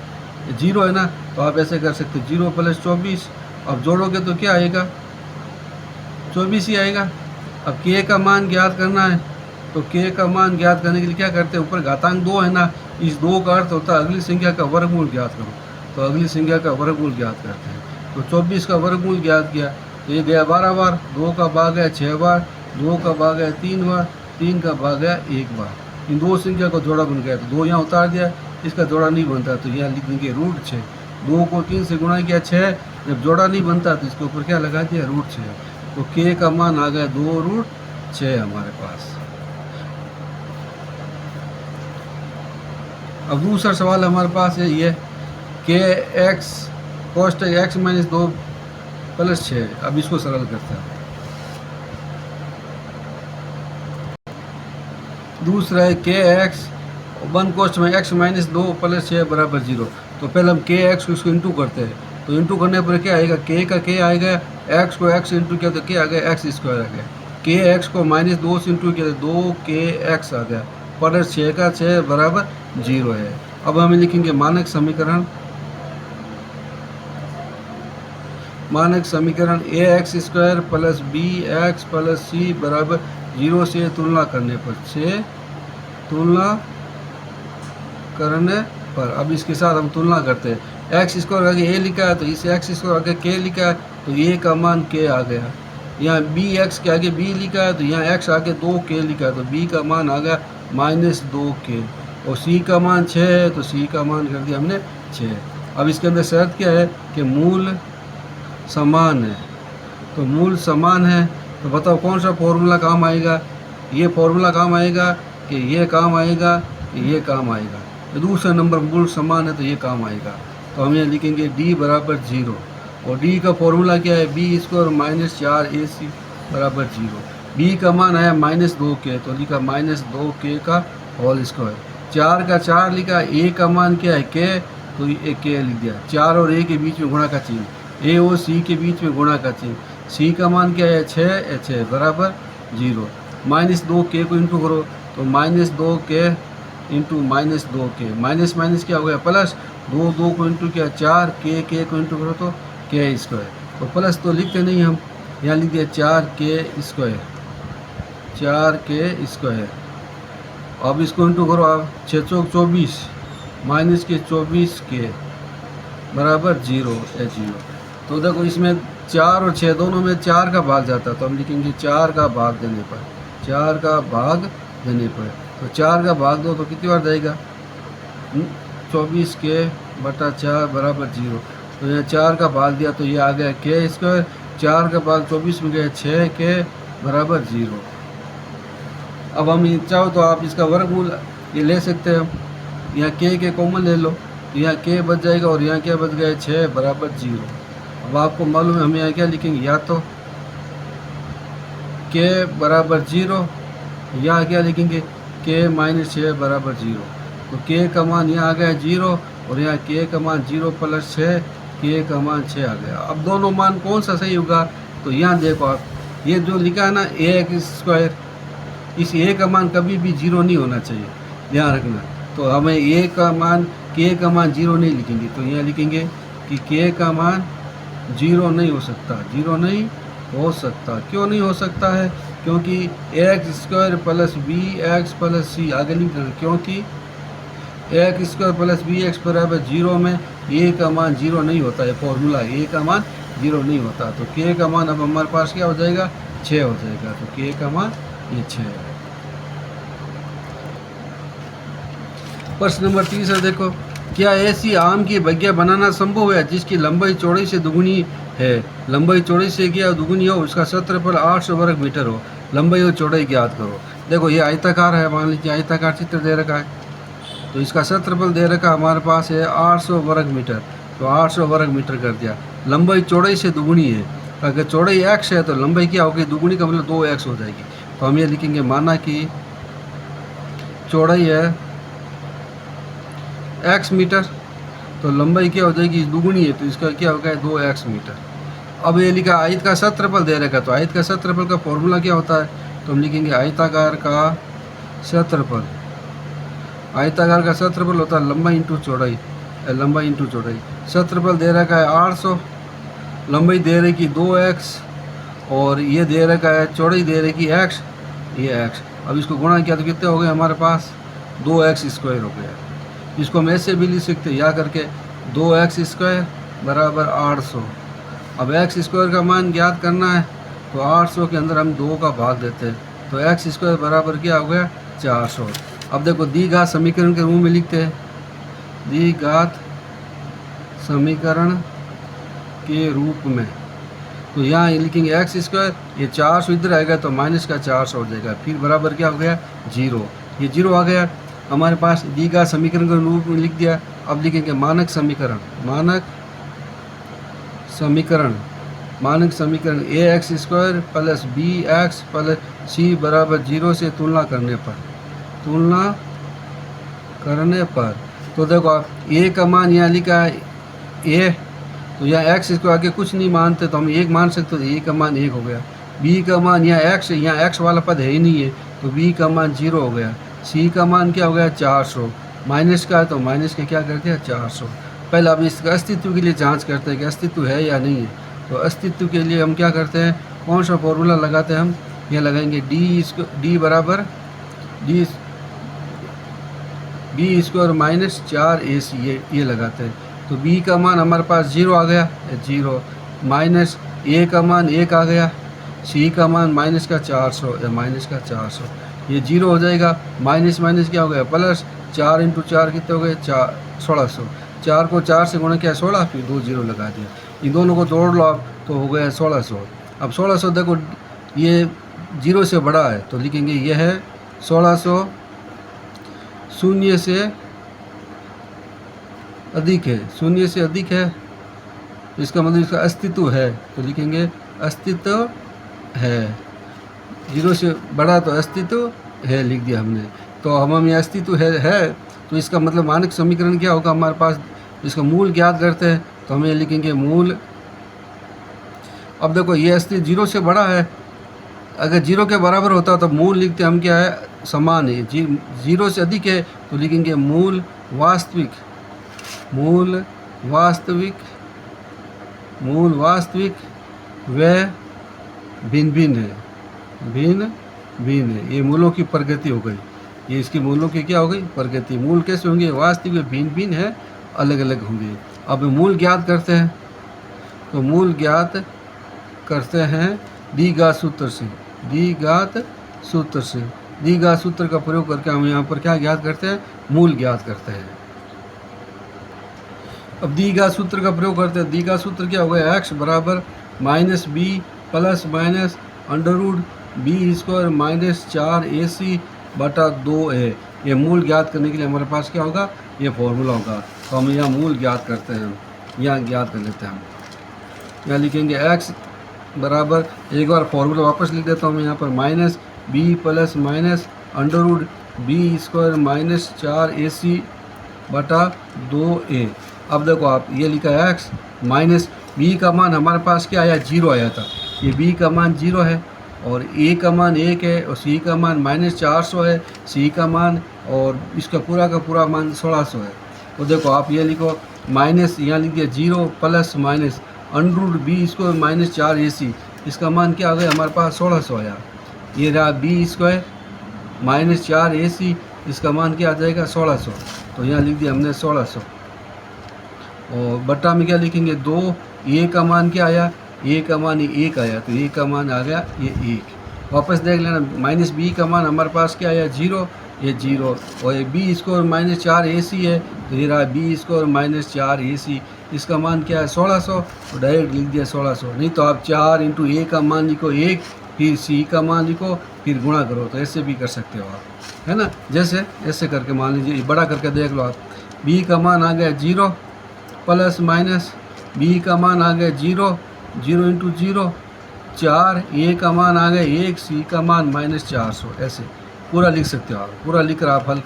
A: 0 है ना, तो आप ऐसे कर सकते 0 + 24, अब जोड़ोगे तो क्या आएगा 24 ही आएगा। अब k का मान ज्ञात करना है, तो k का मान ज्ञात करने के लिए क्या करते हैं, ऊपर घातांक 2 है ना, इस 2 का अर्थ होता है अगली संख्या का वर्गमूल ज्ञात करो, तो अगली संख्या का वर्गमूल ज्ञात करते हैं। तो 24 का वर्गमूल ज्ञात किया तो ये गया 12 बार, 2 का भाग गया 6 बार, 2 का भाग गया 3 बार, 3 का भाग गया 1 बार, इन 2 संख्या को जोड़ा बन गया, तो 2 यहाँ उतार दिया, इसका जोड़ा नहीं बनता तो यहाँ लिख देंगे √6। 2 को 3 से गुणा किया 6, जब जोड़ा नहीं बनता तो इसके ऊपर क्या लगा दिया √6, तो k का मान आ गया 2√6 हमारे पास। अब दूसरा सवाल हमारे पास है ये kx कोष्टक x - 2 + 6, अब इसको सरल करते हैं। दूसरा है kx 1 कोष्टक में x - 2 + 6 = 0, तो पहले हम kx को इसको इंटू करते हैं, तो इंटू करने पर क्या आएगा, k का k आएगा, x को x इंटू किया तो क्या आ गया x² आ गया, kx को -2 से इंटू किया तो 2kx आ गया, पर 6 का 6 = 0 है। अब हमें लिखेंगे मानक समीकरण ax² + bx + c = 0 से तुलना करने पर अब इसके साथ हम तुलना करते हैं। x² आगे a लिखा है तो इस x² आगे k लिखा है, तो a का मान k आ गया। यहाँ bx के आगे b लिखा है तो यहाँ x आगे 2k लिखा है, तो b का मान आ गया -2k, और c का मान 6 है तो c का मान कर दिया हमने 6। अब इसके अंदर शर्त क्या है कि मूल समान है, तो मूल समान है तो बताओ कौन सा फॉर्मूला काम आएगा, ये फॉर्मूला काम आएगा कि ये काम आएगा कि ये काम आएगा, दूसरा नंबर मूल समान है तो ये काम आएगा। तो हम यहाँ लिखेंगे डी बराबर 0 और डी का फॉर्मूला क्या है, बी स्क्वायर माइनस 4ac बराबर 0। बी का मान आया -2k तो लिखा -2k का होल स्क्वायर। 4 का 4 लिखा, ए का मान क्या है k तो ये k लिख दिया। 4 और a के बीच में गुणा का चिन्ह, a और c के बीच में गुणा का चिन्ह। c का मान क्या है 6 बराबर 0। -2k को इंटू करो तो -2k into -2k minus minus क्या हो गया प्लस, 2 को इंटू किया 4, k को इंटू करो तो k स्क्वायर। तो प्लस तो लिखते नहीं हम, यहाँ लिख दिया 4k स्क्वायर, 4k स्क्वायर। अब इसको इंटू करो आप, 6 चौक 24 माइनस के 24k बराबर 0 है 0। तो देखो इसमें 4 और 6 दोनों में 4 का भाग जाता है तो हम लिखेंगे 4 का भाग देने पर, 4 का भाग देने पर। तो 4 का भाग दो तो कितनी बार जाएगा, 24k बटा 4 बराबर 0। तो यहाँ 4 का भाग दिया तो ये आ गया k स्क्वायर। 4 का भाग 24 में गया 6k बराबर 0। अब हम चाहो तो आप इसका वर्गमूल ये ले सकते हैं, यहाँ k कॉमन ले लो तो यहाँ k बच जाएगा और यहाँ क्या बच गया 6 बराबर 0। अब आपको मालूम है हम यहाँ क्या लिखेंगे, या तो k बराबर 0 या क्या लिखेंगे k माइनस 6 बराबर 0। तो k का मान यहाँ आ गया 0 और यहाँ k का मान 0 प्लस 6, k का मान 6 आ गया। अब दोनों मान कौन सा सही होगा, तो यहाँ देखो आप, ये जो लिखा है ना a स्क्वायर, इस a का मान कभी भी 0 नहीं होना चाहिए, ध्यान रखना। तो हमें a का मान k का मान 0 नहीं लिखेंगे, तो यहाँ लिखेंगे कि k का मान 0 नहीं हो सकता, 0 नहीं हो सकता। क्यों नहीं हो सकता है, क्योंकि x square plus b x plus c आगे लिख दें, क्योंकि x square plus b x बराबर 0 में ए का मान 0 नहीं होता है, फॉर्मूला ए का मान 0 नहीं होता। तो के का मान अब हमारे पास क्या हो जाएगा 6 हो जाएगा। तो के का मान ये 6 है। प्रश्न नंबर 30 है, देखो, क्या ऐसी आम की बगिया बनाना संभव है जिसकी लंबाई चौड़ाई से दुगुनी है, लंबाई चौड़ाई से क्या दुगुनी हो, उसका क्षेत्रफल 800 वर्ग मीटर हो, लंबाई और चौड़ाई ज्ञात करो। देखो ये आयताकार है, मान लीजिए आयताकार चित्र दे रखा है, तो इसका क्षेत्रफल दे रखा हमारे पास है 800 वर्ग मीटर, तो 800 वर्ग मीटर कर दिया। लंबाई चौड़ाई से दुगुनी है, अगर चौड़ाई x है तो लंबाई क्या होगी, दुगुनी का मतलब 2x हो जाएगी। तो हम ये लिखेंगे, माना कि चौड़ाई है x मीटर, तो लंबाई क्या हो जाएगी दुगुनी है, तो इसका क्या होगा 2x मीटर। अब ये लिखा आयत का क्षेत्रफल दे रखा, तो आयत का क्षेत्रफल का फॉर्मूला क्या होता है, तो हम लिखेंगे आयताकार का क्षेत्रफल, आयताकार का क्षेत्रफल होता है लंबाई इंटू चौड़ाई, लंबाई इंटू चौड़ाई। क्षेत्रफल दे रखा है 800, लंबाई दे रही 2x और ये दे रखा है चौड़ाई दे रही x, ये x। अब इसको गुणा किया तो कितने हो गए हमारे पास 2x स्क्वायर हो गया। इसको हम ऐसे भी लिख सकते हैं या करके 2x स्क्वायर बराबर 800। अब x स्क्वायर का मान ज्ञात करना है, तो 800 के अंदर हम 2 का भाग देते हैं, तो x स्क्वायर बराबर क्या हो गया 400। अब देखो द्विघात समीकरण के रूप में लिखते हैं, द्विघात समीकरण के रूप में, तो यहाँ लिखेंगे x स्क्वायर, ये 400 इधर आएगा तो माइनस का 400 हो जाएगा, फिर बराबर क्या हो गया 0, ये 0 आ गया हमारे पास। द्विघात समीकरण के रूप में लिख दिया। अब लिखेंगे मानक समीकरण, मानक समीकरण, मानक समीकरण ax square plus bx plus c बराबर 0 से तुलना करने पर, तुलना करने पर। तो देखो a का मान यहाँ लिखा है a, तो यहाँ x इसको आगे कुछ नहीं मानते तो हम 1 मान सकते, तो a का मान 1 हो गया। b का मान यहाँ x है, यहाँ x वाला पद है ही नहीं है, तो b का मान 0 हो गया। c का मान क्या हो गया 400, माइनस का है तो माइनस के क्या करते हैं 400। पहले अब इसका अस्तित्व के लिए जांच करते हैं कि अस्तित्व है या नहीं है। तो अस्तित्व के लिए हम क्या करते हैं, कौन सा फॉर्मूला लगाते हैं हम, ये लगाएंगे d बराबर b स्क्वायर माइनस 4ac, ये लगाते हैं। तो b का मान हमारे पास 0 आ गया, 0 माइनस a का मान 1 आ गया, c का मान माइनस का 400 या माइनस का 400, ये 0 हो जाएगा। माइनस माइनस क्या हो गया प्लस, 4 इंटू 4 कितने हो गए 1600, 4 को 4 से गुणा किया 16, फिर 2 0 लगा दिया, इन दोनों को जोड़ लो आप तो हो गया 1600। अब 1600 देखो ये 0 से बड़ा है तो लिखेंगे ये है 1600, 0 से अधिक है, शून्य से अधिक है, इसका मतलब इसका अस्तित्व है, तो लिखेंगे अस्तित्व है। 0 से बड़ा तो अस्तित्व है लिख दिया हमने। तो हमें अस्तित्व है तो इसका मतलब मानक समीकरण क्या होगा हमारे पास, इसका मूल ज्ञात करते हैं तो हमें लिखेंगे मूल। अब देखो ये अस्तित्व 0 से बड़ा है, अगर 0 के बराबर होता तो मूल लिखते हम क्या है, समान है। 0 से अधिक है तो लिखेंगे मूल वास्तविक, मूल वास्तविक, मूल वास्तविक व भिन्न भिन्न है, भिन्न भिन्न है। ये मूलों की प्रगति हो गई, ये इसकी मूलों की क्या हो गई, प्रगति। मूल कैसे होंगे, वास्तविक भिन्न भिन्न है, अलग अलग होंगे। अब मूल ज्ञात करते हैं, तो मूल ज्ञात करते हैं द्विघात सूत्र से, द्विघात सूत्र से। द्विघात सूत्र का प्रयोग करके हम यहाँ पर क्या ज्ञात करते हैं, मूल ज्ञात करते हैं। अब द्विघात सूत्र का प्रयोग करते हैं। द्विघात सूत्र क्या हो गया, x बराबर minus B plus minus under root B square minus 4ac बटा 2a। ये मूल ज्ञात करने के लिए हमारे पास क्या होगा, ये फॉर्मूला होगा। तो हम यहाँ मूल ज्ञात करते हैं, यहाँ ज्ञात कर लेते हैं हम। यहाँ लिखेंगे x बराबर, एक बार फॉर्मूला वापस लिख देता हूँ मैं यहाँ पर, minus B plus minus under root B square minus 4ac बटा 2a। अब देखो आप ये लिखा है x माइनस b का मान हमारे पास क्या आया, 0 आया था। ये b का मान 0 है और a का मान 1 है और c का मान माइनस 400 है, c का मान और इसका पूरा का पूरा मान 1600 है। तो देखो आप ये लिखो माइनस, यहाँ लिख दिया 0 plus minus under root B square minus 4ac, इसका मान क्या आ गया हमारे पास 1600 आया। ये रहा बी स्क्वायर माइनस 4ac, इसका मान क्या आ जाएगा 1600, तो यहाँ लिख दिया हमने 1600। और बट्टा में क्या लिखेंगे 2, ए का मान क्या आया, ए का मान 1 आया, तो ए का मान आ गया ये 1। वापस देख लेना, माइनस बी का मान हमारे पास क्या आया 0, ये 0 और ये बी स्क्वायर माइनस 4ac है, तो ये रहा बी स्क्वायर माइनस 4ac, इसका मान क्या है 1600, तो डायरेक्ट लिख दिया 1600। नहीं तो आप 4 इंटू ए का मान लिखो 1, फिर सी का मान लिखो, फिर गुणा करो, तो ऐसे भी कर सकते हो आप, है ना। जैसे ऐसे करके मान लीजिए, बड़ा करके देख लो आप, बी का मान आ गया 0 प्लस माइनस बी का मान आ गया 0, 0 इंटू 0 4, ए का मान आ गया 1, सी का मान माइनस 400। ऐसे पूरा लिख सकते हो आप, पूरा लिख कर आप हल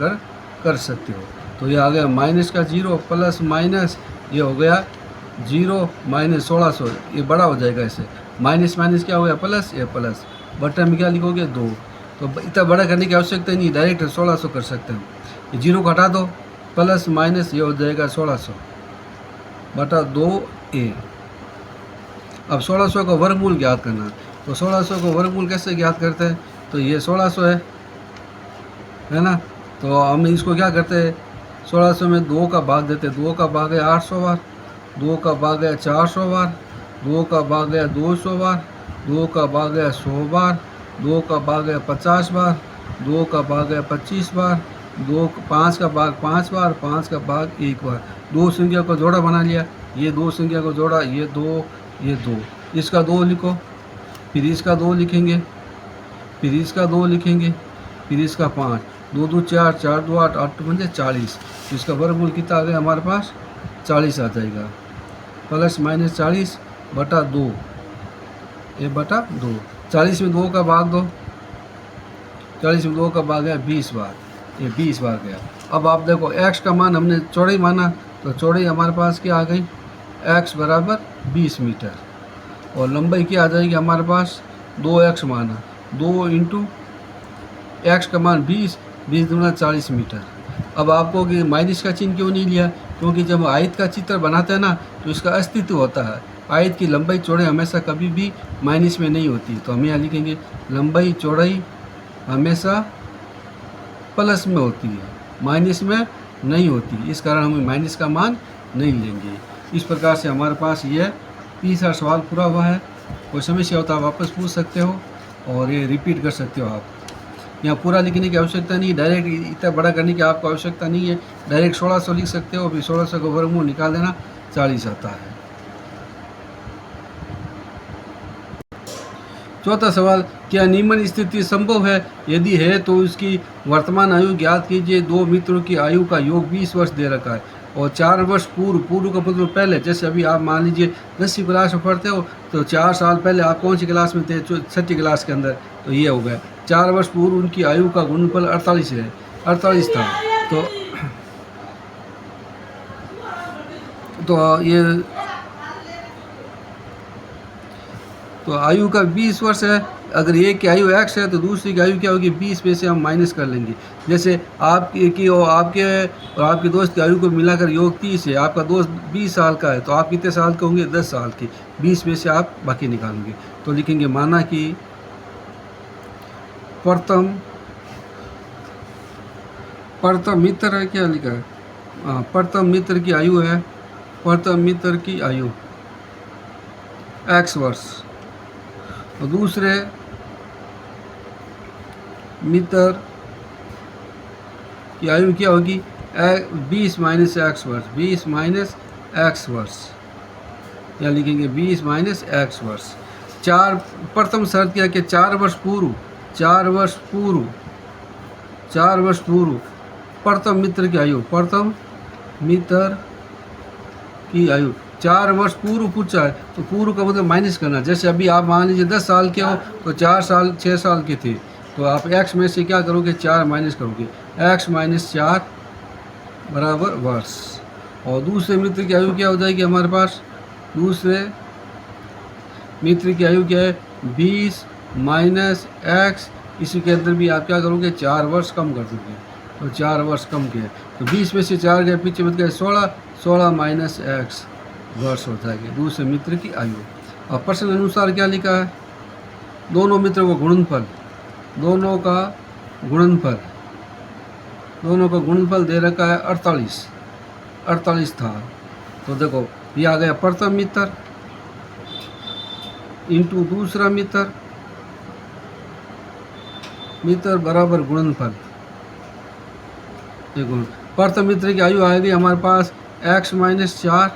A: कर सकते हो। तो ये आ गया माइनस का 0 प्लस माइनस, ये हो गया 0 माइनस 1600, ये बड़ा हो जाएगा ऐसे, माइनस माइनस क्या हो गया प्लस, ये प्लस, बटन में क्या लिखोगे 2। तो इतना बड़ा करने की आवश्यकता नहीं, डायरेक्ट 1600 कर सकते हो। ये 0 को हटा दो, प्लस माइनस ये हो जाएगा 1600 बटा 2a। अब 1600 का वर्गमूल ज्ञात करना, तो 1600 का वर्गमूल कैसे ज्ञात करते हैं, तो ये 1600 है ना। तो हम इसको क्या करते हैं, 1600 में 2 का भाग देते हैं, 2 का भाग है 800 बार, 2 का भाग है 400 बार, 2 का भाग है 200 बार, 2 का भाग है 100 बार, 2 का भाग है 50 बार, 2 का भाग है 25 बार, 5 का भाग 5 बार, 5 का भाग 1 बार। 2 संख्या को जोड़ा बना लिया, ये 2 संख्या को जोड़ा, ये 2, ये 2, इसका 2 लिखो, फिर इसका 2 लिखेंगे, फिर इसका 2 लिखेंगे, फिर इसका 5, 2 2 4, 4 2 8, 8 पंजे 40। तो इसका वर्गमूल कितना आ गया हमारे पास 40 आ जाएगा, प्लस माइनस 40 बटा 2, ये बटा 2। 40 में 2 का भाग दो, 40 में 2 का भाग है 20 बार, ये 20 बार गया। अब आप देखो x का मान हमने चौड़ाई माना, तो चौड़ाई हमारे पास क्या आ गई, x बराबर 20 मीटर, और लंबाई क्या आ जाएगी हमारे पास 2x माना, 2 इंटू x का मान 20, 20 दूना 40 मीटर। अब आपको कि माइनस का चिन्ह क्यों नहीं लिया, क्योंकि जब आयत का चित्र बनाते हैं ना तो इसका अस्तित्व होता है। आयत की लंबाई चौड़ाई हमेशा कभी भी माइनस में नहीं होती, तो हम यहाँ लिखेंगे लंबाई चौड़ाई हमेशा प्लस में होती है, माइनस में नहीं होती, इस कारण हमें माइनस का मान नहीं लेंगे। इस प्रकार से हमारे पास यह तीसरा सवाल पूरा हुआ है। कोई समस्या हो तो आप वापस पूछ सकते हो और ये रिपीट कर सकते हो। आप यहाँ पूरा लिखने की आवश्यकता नहीं, डायरेक्ट इतना बड़ा करने की आपको आवश्यकता नहीं है, डायरेक्ट 1600 लिख सकते हो, फिर 1600 का वर्गमूल निकाल देना, 40 आता है। चौथा सवाल, क्या निम्न स्थिति संभव है, यदि है तो उसकी वर्तमान आयु ज्ञात कीजिए। 2 मित्रों की आयु का योग 20 वर्ष दे रखा है। और 4 वर्ष पूर्व, पूर्व का मतलब पहले, जैसे अभी आप मान लीजिए 10वीं क्लास में पढ़ते हो तो 4 साल पहले आप कौन सी क्लास में थे? 6ठी क्लास के अंदर। तो ये हो गया 4 वर्ष पूर्व उनकी आयु का गुणनफल 48 है, 48 था। तो ये तो आयु का 20 वर्ष है। अगर एक की आयु x है तो दूसरी की आयु क्या होगी? 20 में से हम माइनस कर लेंगे। जैसे आपकी और आपके दोस्त की आयु को मिलाकर योग 30 है, आपका दोस्त 20 साल का है, तो आप कितने साल के होंगे? 10 साल के। 20 में से आप बाकी निकालेंगे। तो लिखेंगे माना कि प्रथम मित्र है, क्या लिखा है? हाँ, प्रथम मित्र की आयु है, प्रथम मित्र की आयु x वर्ष, और दूसरे मित्र की आयु क्या होगी? 20 माइनस x वर्ष, 20 माइनस x वर्ष, या लिखेंगे 20 माइनस x वर्ष। प्रथम शर्त क्या कि 4 वर्ष पूर्व, 4 वर्ष पूर्व, 4 वर्ष पूर्व प्रथम मित्र की आयु, प्रथम मित्र की आयु 4 वर्ष पूर्व पूछा है, तो पूर्व का मतलब माइनस करना। जैसे अभी आप मान लीजिए 10 साल के हो तो 4 साल 6 साल के थे, तो आप x में से क्या करोगे? 4 माइनस करोगे, x माइनस 4 बराबर वर्ष। और दूसरे मित्र की आयु क्या हो जाएगी हमारे पास? दूसरे मित्र की आयु क्या है? 20 माइनस x, इसी के अंदर भी आप क्या करोगे? 4 वर्ष कम कर दोगे, तो 4 वर्ष कम किया, तो 20 में से 4 गए, पीछे बच गए 16, 16 माइनस x वर्ष हो जाएगी दूसरे मित्र की आयु। और प्रश्न अनुसार क्या लिखा है? दोनों मित्रों का गुणनफल, दोनों का गुणनफल दे रखा है 48 था। तो देखो ये आ गया प्रथम मित्र इंटू दूसरा मित्र बराबर गुणनफल। देखो प्रथम मित्र की आयु आ गई हमारे पास x माइनस 4,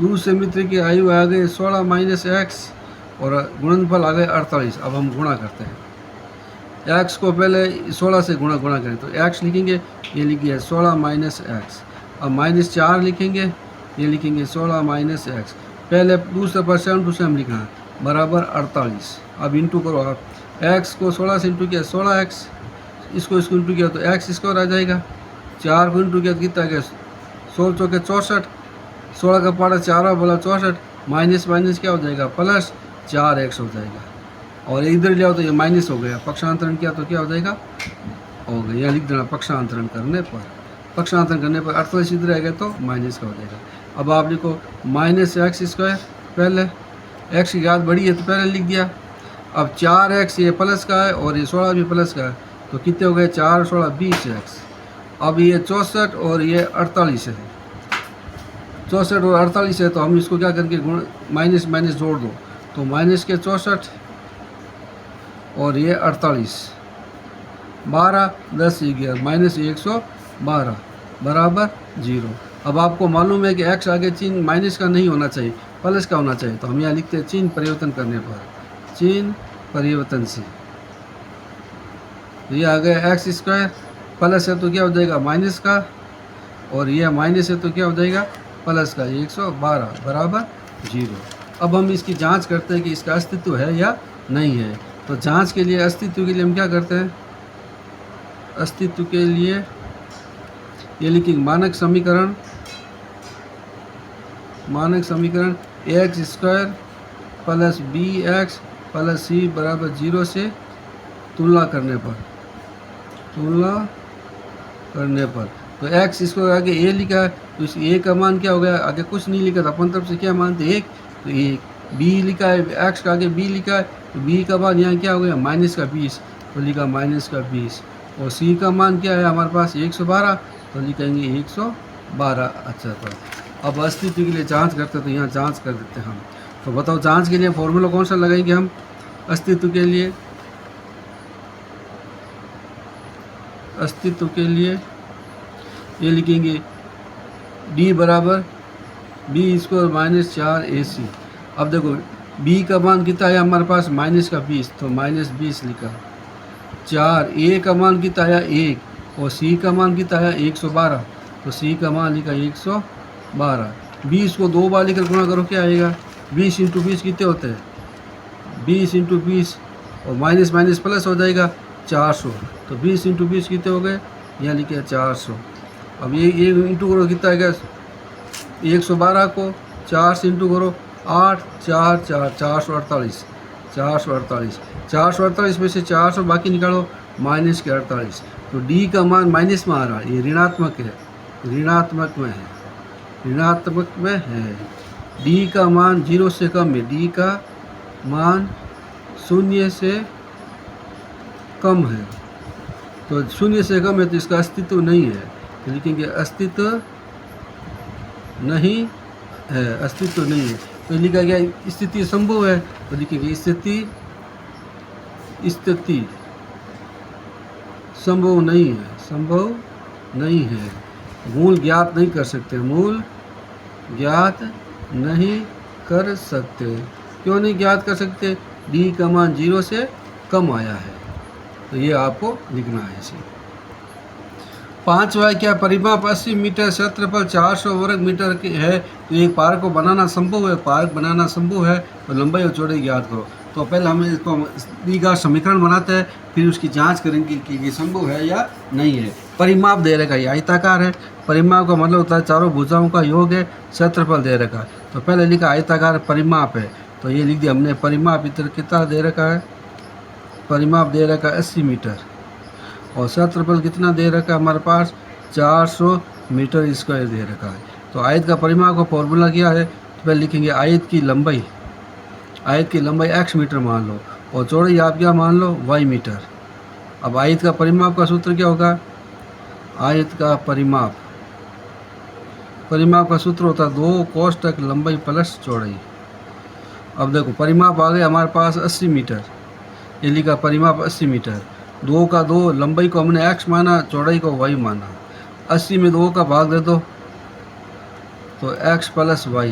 A: दूसरे मित्र की आयु आ गई 16 माइनस x, और गुणनफल आ गए 48। अब हम गुणा करते हैं, x को पहले 16 से गुणा करें, तो x लिखेंगे, ये लिखिए 16 माइनस x। अब माइनस 4 लिखेंगे, ये लिखेंगे 16 माइनस x। पहले दूसरे परसेंट दूसरे हम लिखा है बराबर 48। अब इंटू करो आप, x को 16 से इंटू किया 16x, इसको इंटू किया तो x स्क्वायर आ जाएगा। 4 को इंटू किया तो कितना गया? 16 चौके 64, 16 का पारा 4 बोला 64, माइनस माइनस क्या हो जाएगा? प्लस 4x हो जाएगा। और इधर लिया तो ये माइनस हो गया, पक्षांतरण किया तो क्या हो जाएगा? हो गया, यहाँ लिख देना पक्षांतरण करने पर 48 इधर आएगा तो माइनस का हो जाएगा। अब आप लिखो माइनस x स्क्वायर, पहले x की याद बड़ी है तो पहले लिख दिया। अब 4x ये प्लस का है और ये 16 भी प्लस का है, तो कितने हो गए? 4 16 20x। अब ये 64 और ये 48 है, 64 और 48 है, तो हम इसको क्या करके माइनस माइनस जोड़ दो, तो माइनस के 64 और ये 48, 12 10 11 माइनस 112 बराबर 0। अब आपको मालूम है कि x आगे चिन्ह माइनस का नहीं होना चाहिए, प्लस का होना चाहिए, तो हम यहाँ लिखते हैं चिन्ह परिवर्तन करने पर, चिन्ह परिवर्तन से ये आ गया x स्क्वायर, प्लस है तो क्या हो जाएगा? माइनस का, और यह माइनस है तो क्या हो जाएगा? प्लस का, 112 बराबर 0। अब हम इसकी जांच करते हैं कि इसका अस्तित्व है या नहीं है। तो जांच के लिए, अस्तित्व के लिए हम क्या करते हैं? अस्तित्व के लिए ये लिखेंगे मानक समीकरण x square plus b x plus c बराबर 0 से तुलना करने पर तो x इसको आगे a लिखा है, तो इस a का मान क्या हो गया? आगे कुछ नहीं लिखा था, अपन तरफ से क्या मानते? 1, तो 1 b लिखा है, x का आगे b लिखा है, तो b का मान यहाँ क्या हो गया? माइनस का 20, तो लिखा माइनस का 20। और c का मान क्या है हमारे पास? 112, तो लिखेंगे 112। अच्छा, तो अब अस्तित्व के लिए जांच करते, तो यहाँ जांच कर देते हैं हम। तो बताओ जांच के लिए फॉर्मूला कौन सा लगाएंगे हम अस्तित्व के लिए? अस्तित्व के लिए ये लिखेंगे d बराबर b स्क्वायर माइनस 4ac। अब देखो b का मान कितना है हमारे पास? माइनस का 20, तो माइनस 20 लिखा। 4 a का मान कितना आया? 1, और c का मान कितना आया? 112, तो सी का मान लिखा 112। 20 को 2 बार लिखकर गुणा करो, क्या आएगा? 20 इंटू 20 कितने होते हैं? 20 इंटू 20 और माइनस माइनस प्लस हो जाएगा 400। तो 20 इंटू 20 कितने हो गए? यहाँ लिखे 400। अब ये इंटू करो, कितना आएगा? 112 को 4 से इंटू करो, 8 4 4 448। 448 में से 400 बाकी निकालो, माइनस के 48। तो डी का मान माइनस में आ रहा है, ये ऋणात्मक है, ऋणात्मक में है, ऋणात्मक में है। डी का मान 0 से कम है, डी का मान 0 से कम है। तो 0 से कम है तो इसका अस्तित्व नहीं है, तो लिखेंगे अस्तित्व नहीं है, अस्तित्व नहीं है। तो लिखा गया स्थिति संभव है, तो लिखेंगे स्थिति संभव नहीं है, संभव नहीं है। मूल ज्ञात नहीं कर सकते, मूल ज्ञात नहीं कर सकते। क्यों नहीं ज्ञात कर सकते? डी का मान 0 से कम आया है, तो ये आपको लिखना है इसे। 5वां क्या? परिमाप 80 मीटर, क्षेत्रफल 400 वर्ग मीटर की है, तो एक पार्क को बनाना संभव है। पार्क बनाना संभव है तो लंबाई और चौड़ाई ज्ञात करो। तो पहले हम इसको डी का समीकरण बनाते हैं, फिर उसकी जांच करेंगे कि ये संभव है या नहीं है। परिमाप दे रखा है, ये आयताकार है। परिमाप का मतलब होता है चारों भुजाओं का योग है। क्षेत्रफल दे रखा है, तो पहले लिखा आयताकार परिमाप है, तो ये लिख दिया हमने। परिमाप इधर कितना दे रखा है? परिमाप दे रखा है 80 मीटर, और क्षेत्रफल कितना दे रखा है हमारे पास? 400 मीटर स्क्वायर दे रखा है। तो आयत का परिमाप का फॉर्मूला क्या है? तो पहले लिखेंगे आयत की लंबाई x मीटर मान लो, और चौड़ाई आप क्या मान लो? y metre. अब आयत का परिमाप का सूत्र क्या होगा? आयत का परिमाप का सूत्र होता है 2 कोष्ठक लंबाई प्लस चौड़ाई। अब देखो परिमाप आ गया हमारे पास 80 मीटर, ये लिखा परिमाप 80 मीटर। 2 का 2, लंबाई को हमने x माना, चौड़ाई को y माना। 80 में 2 का भाग दे दो तो x प्लस y,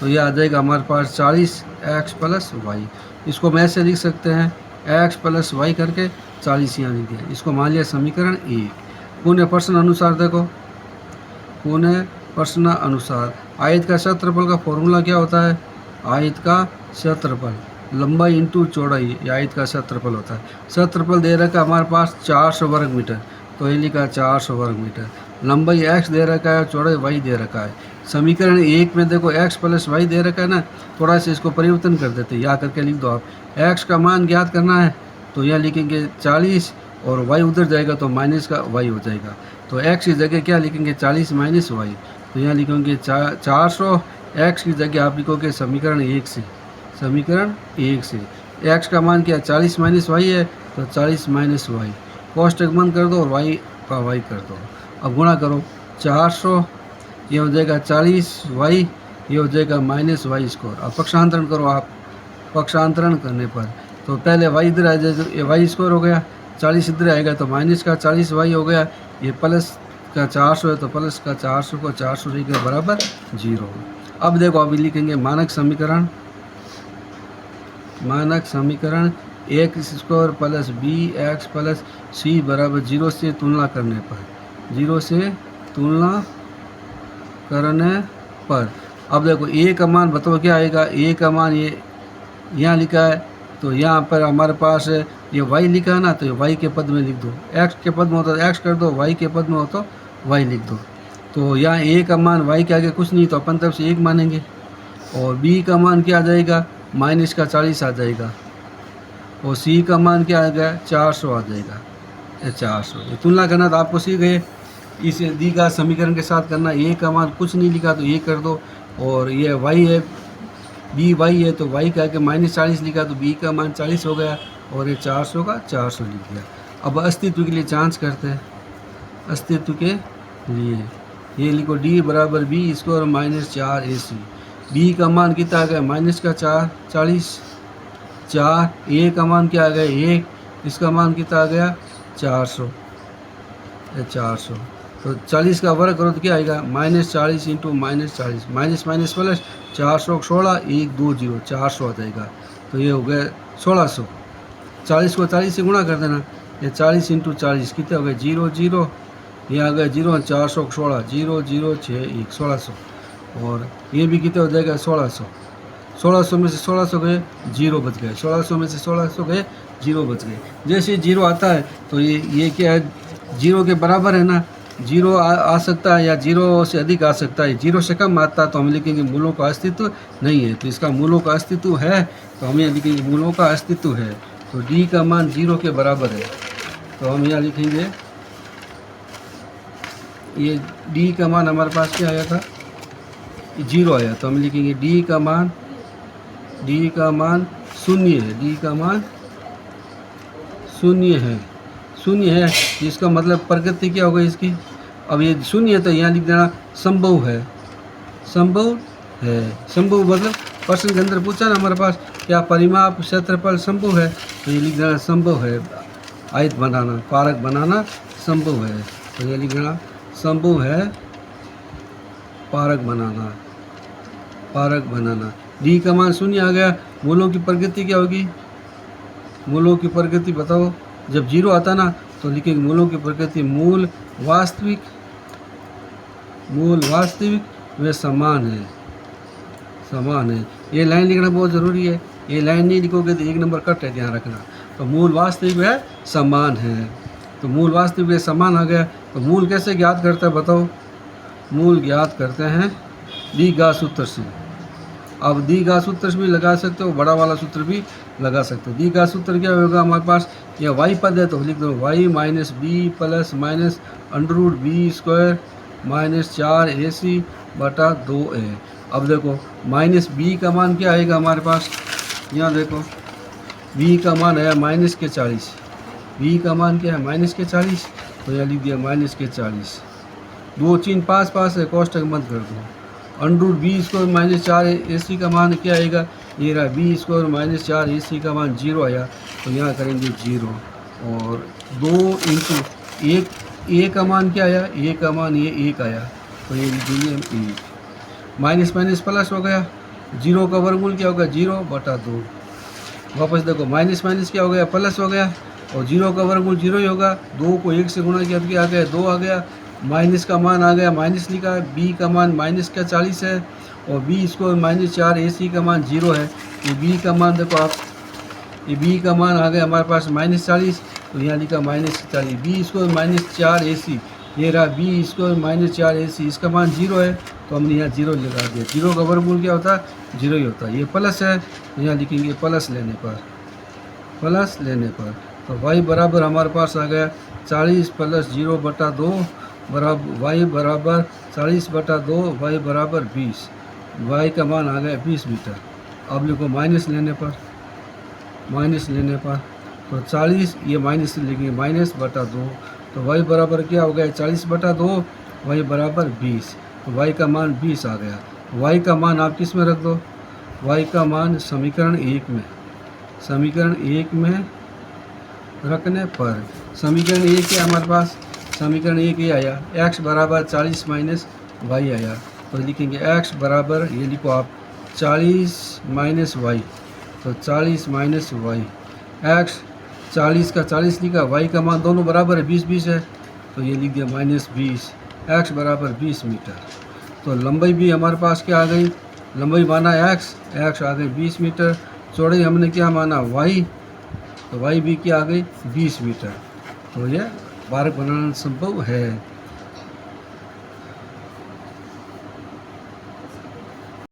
A: तो ये आ जाएगा हमारे पास 40 x प्लस वाई। इसको मैं ऐसे लिख सकते हैं x प्लस वाई करके 40 यहाँ लिख दिया। इसको मान लिया समीकरण 1। पुनः प्रश्न अनुसार देखो, पुनः प्रश्न अनुसार आयत का क्षेत्रफल का फॉर्मूला क्या होता है? आयत का क्षेत्रफल लंबाई इंटू चौड़ाई, ये आयत का क्षेत्रफल होता है। क्षेत्रफल दे रखा है हमारे पास 400 वर्ग मीटर, तो ये लिखा 400 वर्ग मीटर। लंबाई x दे रखा है, चौड़ाई y दे रखा है। समीकरण 1 में देखो x प्लस वाई दे रखा है ना, थोड़ा सा इसको परिवर्तन कर देते हैं, या करके लिख दो आप। x का मान ज्ञात करना है, तो यहाँ लिखेंगे 40, और y उधर जाएगा तो माइनस का y हो जाएगा। तो x की जगह क्या लिखेंगे? 40 माइनस वाई, तो यहाँ लिखेंगे 400। x की जगह आप लिखोगे समीकरण 1 से, समीकरण 1 से x का मान क्या? 40 माइनस वाई है, तो 40 माइनस वाई। कोष्ठक बंद कर दो और y का y कर दो। अब गुणा करो, 400 ये हो जाएगा 40 वाई, ये हो जाएगा माइनस वाई स्क्वायर। अब पक्षांतरण करो आप, पक्षांतरण करने पर तो पहले वाई इधर आ जाए, तो ये वाई स्क्वायर हो गया, 40 इधर आएगा तो माइनस का 40 वाई हो गया, ये प्लस का 400 है तो प्लस का 400 को 400 लिखेंगे बराबर 0। अब देखो अभी लिखेंगे मानक समीकरण, मानक समीकरण x square plus b x plus c बराबर 0 से तुलना करने पर, 0 से तुलना करने पर। अब देखो ए का मान बताओ क्या आएगा? ए का मान ये यहाँ लिखा है, तो यहाँ पर हमारे पास ये y लिखा है ना, तो ये y के पद में लिख दो। x के पद में होता है x कर दो, y के पद में हो तो y लिख दो। तो यहाँ a का मान y के आगे कुछ नहीं, तो अपन तरफ से 1 मानेंगे। और b का मान क्या आ जाएगा? माइनस का 40 आ जाएगा। और c का मान क्या आ गया? 400 आ जाएगा, 400। ये तुलना करना तो आपको सीख गए, इसे दी का समीकरण के साथ करना। a का मान कुछ नहीं लिखा तो ये कर दो, और ये y है, बी वाई है, तो y का आगे माइनस 40 लिखा तो b का मान 40 हो गया, और ये 400 का 400 लिख दिया। अब अस्तित्व के लिए जांच करते हैं, अस्तित्व के लिए ये लिखो d बराबर B square minus 4ac। b का मान कितना आ गया? माइनस का 40, 4। a का मान क्या आ गया? 1। इसका मान कितना आ गया? 400, 400। तो 40 का वर्ग करो तो क्या आएगा? Minus 40 into minus 40, minus minus plus 400 16 1 2 0, 400 आ जाएगा। तो ये हो गया 1600। 40 को 40 से गुणा कर देना, ये 40 इंटू 40 कितना हो गया? 0 0, ये आ गया 0 416 0 0 6 1 1600 और ये भी कितने हो जाएगा 1600। 1600 में से 1600 गए, जीरो बच गए। 1600 में से 1600 गए, जीरो बच गए। जैसे जीरो आता है तो ये क्या है, जीरो के बराबर है ना, जीरो आ सकता है या जीरो से अधिक आ सकता है। जीरो से कम आता तो हम लिखेंगे मूलों का अस्तित्व नहीं है। तो इसका मूलों का अस्तित्व है तो हम यहाँ लिखेंगे मूलों का अस्तित्व है। तो डी का मान जीरो के बराबर है। तो हम यहाँ लिखेंगे ये डी का मान हमारे पास क्या आया था, जीरो आया। तो हम लिखेंगे डी का मान शून्य है। डी का मान शून्य है। शून्य है इसका मतलब प्रकृति क्या होगा इसकी, अब ये शून्य है तो यहाँ लिख देना संभव है। संभव है, संभव मतलब प्रश्न के अंदर पूछा ना हमारे पास क्या परिमाप क्षेत्रफल संभव है, तो ये लिख देना संभव है। आयत बनाना, पारक बनाना संभव है, तो ये लिख देना संभव है पारक बनाना, पारक बनाना। डी का मान शून्य आ गया। मूलों की प्रकृति क्या होगी, मूलों की प्रकृति बताओ। जब जीरो आता ना तो लिखेंगे मूलों की प्रकृति मूल वास्तविक वे समान है, समान है। ये लाइन लिखना बहुत ज़रूरी है। ये लाइन नहीं लिखोगे तो एक नंबर कट है, ध्यान रखना। तो मूल वास्तविक वे समान है, तो मूल वास्तविक वे समान आ गया। तो मूल कैसे ज्ञात करते हैं बताओ, मूल ज्ञात करते हैं द्विघात सूत्र से। अब द्विघात सूत्र भी लगा सकते हो, बड़ा वाला सूत्र भी लगा सकते हो। द्विघात सूत्र क्या होगा हमारे पास, यह वाई पद है तो लिख दो Y minus B plus minus under B square minus 4ac बटा 2a। अब देखो माइनस बी का मान क्या आएगा हमारे पास, यहाँ देखो बी का मान है माइनस के 40। बी का मान क्या है माइनस के 40, तो यहाँ लिख दिया माइनस के 40। 2 3 5 5 है, कोष्टक मत कर दो। Under B square minus 4ac का मान क्या आएगा, ये रहा बी स्क्वायर माइनस 4ac का मान 0 आया, तो यहाँ करेंगे 0। और 2 इंटू 1, ए का मान क्या आया, ए का मान ये 1 आया, तो ये लिखेंगे 1। माइनस माइनस प्लस हो गया, 0 का वर्गमूल क्या होगा 0 बटा 2। वापस देखो माइनस माइनस क्या हो गया प्लस हो गया, और 0 का वर्गमूल 0 ही होगा। 2 को 1 से गुणा किया तो क्या आ गया 2 आ गया। माइनस का मान आ गया, माइनस लिखा है। बी का मान माइनस का 40 है और बी स्क्वायर माइनस 4ac का मान 0 है। ये बी का मान देखो आप, ये बी का मान आ गया हमारे पास माइनस 40, तो यहाँ लिखा minus 40। B square minus 4ac, ये रहा बी स्क्वायर माइनस 4ac, इसका मान 0 है तो हमने यहाँ 0 लगा दिया। 0 का वर्गमूल क्या होता है 0 ही होता है। ये प्लस है तो यहाँ लिखेंगे प्लस लेने पर, प्लस लेने पर। तो y बराबर हमारे पास आ गया 40 प्लस 0 बटा 2 बराबर y बराबर 40 बटा 2, y बराबर 20। y का मान आ गया 20 मीटर। अब लिखो माइनस लेने पर, माइनस लेने पर तो 40 ये माइनस लिखेंगे माइनस बटा 2, तो y बराबर क्या हो गया 40 बटा 2, y बराबर 20। तो y का मान 20 आ गया। y का मान आप किस में रख दो, y का मान समीकरण 1 में, समीकरण 1 में रखने पर समीकरण 1 है हमारे पास, समीकरण 1 ये आया x बराबर 40 माइनस y आया, तो लिखेंगे x बराबर ये लिखो आप 40 माइनस y, तो 40 माइनस y। x 40 का 40 लिखा, y का मान दोनों बराबर है 20 20 है, तो ये लिख दिया माइनस 20। x बराबर 20 मीटर। तो लंबाई भी हमारे पास क्या आ गई, लंबाई माना x आ गई 20 मीटर। चौड़ाई हमने क्या माना y, तो y भी क्या आ गई 20 मीटर। तो ये पार्क बनाना संभव है।